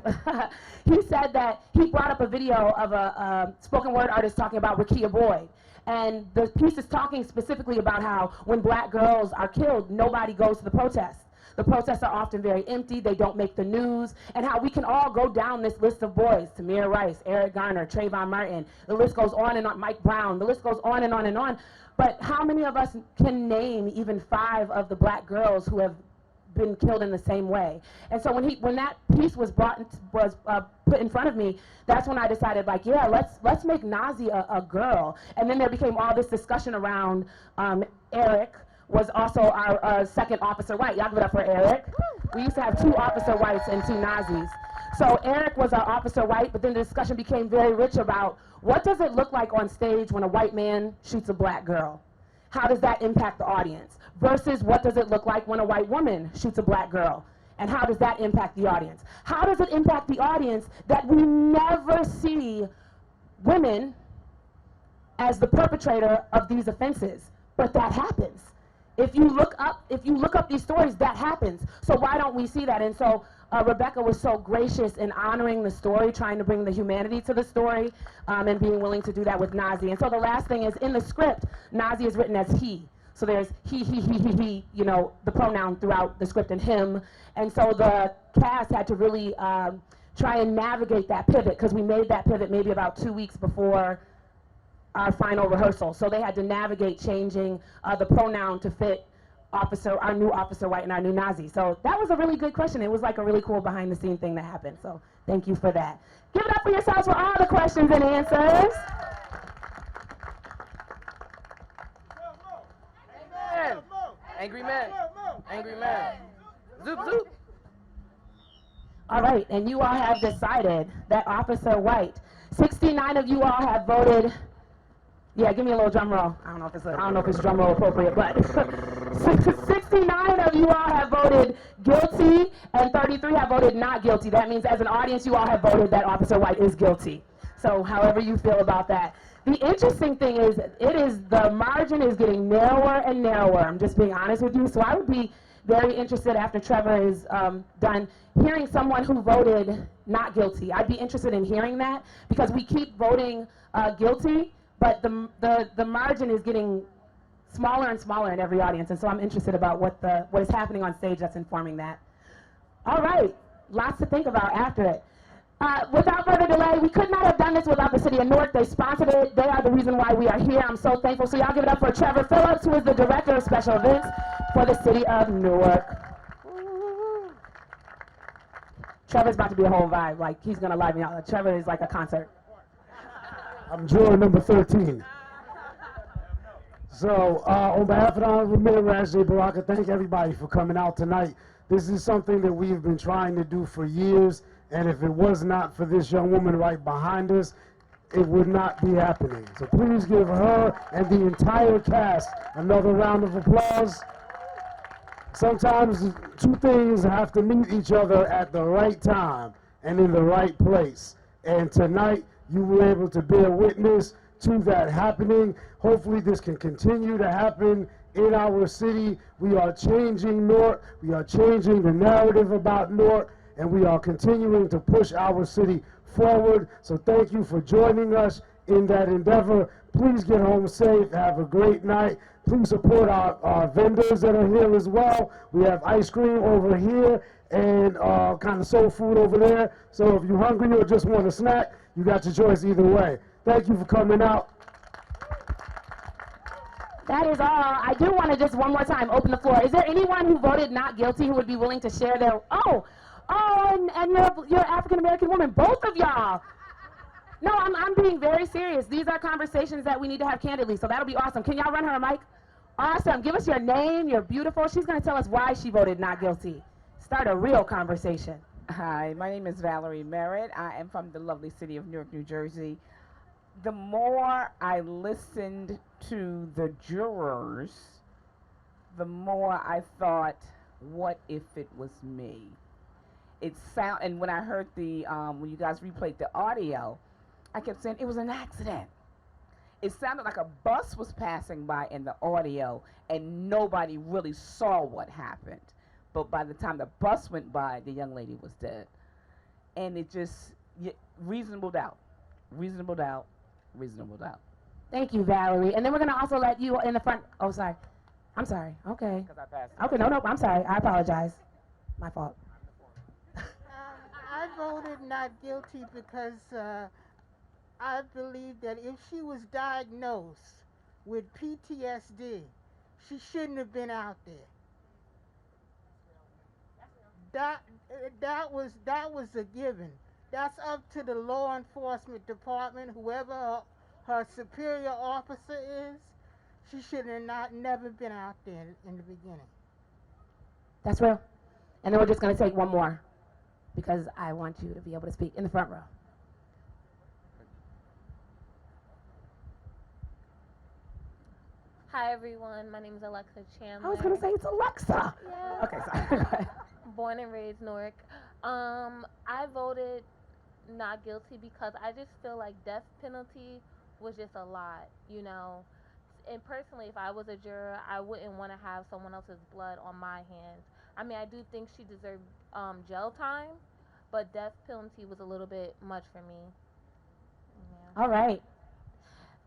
He said that he brought up a video of a spoken word artist talking about Rekia Boyd. And the piece is talking specifically about how when black girls are killed, nobody goes to the protests. The protests are often very empty, they don't make the news, and how we can all go down this list of boys, Tamir Rice, Eric Garner, Trayvon Martin, the list goes on and on, Mike Brown, the list goes on and on and on. But how many of us can name even 5 of the black girls who have been killed in the same way? And so when that piece was put in front of me, that's when I decided yeah, let's make Nazi a girl. And then there became all this discussion around Eric was also our second Officer White. Y'all give it up for Eric. We used to have 2 Officer Whites and 2 Nazis. So Eric was our Officer White, but then the discussion became very rich about what does it look like on stage when a white man shoots a black girl? How does that impact the audience? Versus what does it look like when a white woman shoots a black girl? And how does that impact the audience? How does it impact the audience that we never see women as the perpetrator of these offenses, but that happens. If you look up these stories, that happens. So why don't we see that? And so Rebecca was so gracious in honoring the story, trying to bring the humanity to the story, and being willing to do that with Nazi. And so the last thing is, in the script, Nazi is written as he. So there's he, you know, the pronoun throughout the script, and him. And so the cast had to really try and navigate that pivot, because we made that pivot maybe about 2 weeks before our final rehearsal. So they had to navigate changing the pronoun to fit our new Officer White and our new Nazi. So that was a really good question. It was like a really cool behind the scene thing that happened. So thank you for that. Give it up for yourselves for all the questions and answers. Amen. Angry man. Angry man. Zoop, zoop. All right, and you all have decided that Officer White, 69 of you all have voted. Yeah, give me a little drum roll. I don't know if it's drum roll appropriate, but 69 of you all have voted guilty, and 33 have voted not guilty. That means as an audience, you all have voted that Officer White is guilty. So however you feel about that. The interesting thing is, the margin is getting narrower and narrower. I'm just being honest with you. So I would be very interested, after Trevor is done, hearing someone who voted not guilty. I'd be interested in hearing that, because we keep voting guilty, but the margin is getting smaller and smaller in every audience, and so I'm interested about what is happening on stage that's informing that. All right, lots to think about after it. Without further delay, we could not have done this without the City of Newark. They sponsored it. They are the reason why we are here. I'm so thankful. So y'all give it up for Trevor Phillips, who is the Director of Special Events for the City of Newark. Trevor's about to be a whole vibe. Like, he's going to live me out. Trevor is like a concert. I'm juror number 13. So, on behalf of the Honorable Mayor Ras J. Baraka, thank everybody for coming out tonight. This is something that we've been trying to do for years, and if it was not for this young woman right behind us, it would not be happening. So please give her and the entire cast another round of applause. Sometimes two things have to meet each other at the right time and in the right place. And tonight, you were able to bear witness to that happening. Hopefully this can continue to happen in our city. We are changing Newark. We are changing the narrative about Newark, and we are continuing to push our city forward. So thank you for joining us in that endeavor. Please get home safe. Have a great night. Please support our vendors that are here as well. We have ice cream over here and kind of soul food over there. So if you're hungry or just want a snack, you got your choice either way. Thank you for coming out. That is all. I do want to just one more time open the floor. Is there anyone who voted not guilty who would be willing to share their, and you're an African-American woman, both of y'all. No, I'm being very serious. These are conversations that we need to have candidly, so that'll be awesome. Can y'all run her a mic? Awesome. Give us your name. You're beautiful. She's going to tell us why she voted not guilty. Start a real conversation. Hi, my name is Valerie Merritt. I am from the lovely city of Newark, New Jersey. The more I listened to the jurors, the more I thought, what if it was me? And when I heard when you guys replayed the audio, I kept saying it was an accident. It sounded like a bus was passing by in the audio and nobody really saw what happened. But by the time the bus went by, the young lady was dead. And it just, reasonable doubt, reasonable doubt, reasonable doubt. Thank you, Valerie. And then we're going to also let you in the front. Oh, sorry. I'm sorry. Okay. Because I passed. Okay, no, I'm sorry. I apologize. My fault. I voted not guilty because I believe that if she was diagnosed with PTSD, she shouldn't have been out there. That was a given. That's up to the law enforcement department, whoever her superior officer is. She should have never been out there in the beginning. That's real. And then we're just going to take one more, because I want you to be able to speak in the front row. Hi everyone, my name is Alexa Chandler. I was going to say it's Alexa. Yeah. Okay, sorry. Born and raised Newark. I voted not guilty because I just feel like death penalty was just a lot, you know. And personally, if I was a juror, I wouldn't want to have someone else's blood on my hands. I mean, I do think she deserved jail time, but death penalty was a little bit much for me. Yeah. All right.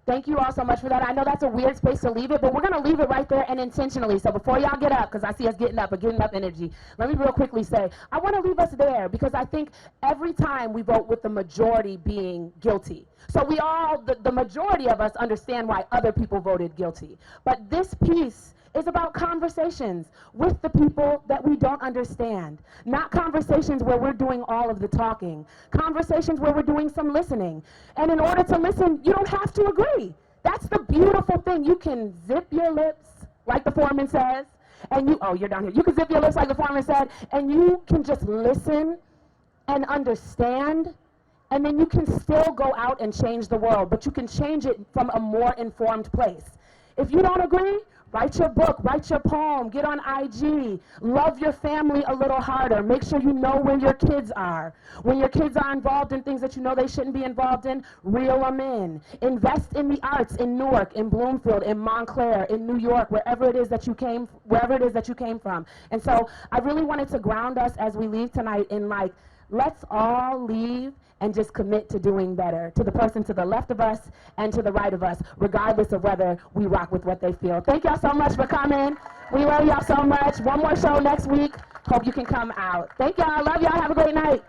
Thank you all so much for that. I know that's a weird space to leave it, but we're going to leave it right there and intentionally. So before y'all get up, because I see us getting up energy, let me real quickly say, I want to leave us there because I think every time we vote with the majority being guilty. So we all, the majority of us understand why other people voted guilty. But this piece is about conversations with the people that we don't understand. Not conversations where we're doing all of the talking. Conversations where we're doing some listening. And in order to listen, you don't have to agree. That's the beautiful thing. You can zip your lips, like the foreman says, and you're down here. You can zip your lips like the foreman said, and you can just listen and understand, and then you can still go out and change the world, but you can change it from a more informed place. If you don't agree, write your book, write your poem, get on IG, love your family a little harder, make sure you know where your kids are. When your kids are involved in things that you know they shouldn't be involved in, reel them in. Invest in the arts in Newark, in Bloomfield, in Montclair, in New York, wherever it is that you came from. And so I really wanted to ground us as we leave tonight in like, let's all leave and just commit to doing better, to the person to the left of us and to the right of us, regardless of whether we rock with what they feel. Thank y'all so much for coming. We love y'all so much. One more show next week. Hope you can come out. Thank y'all. Love y'all. Have a great night.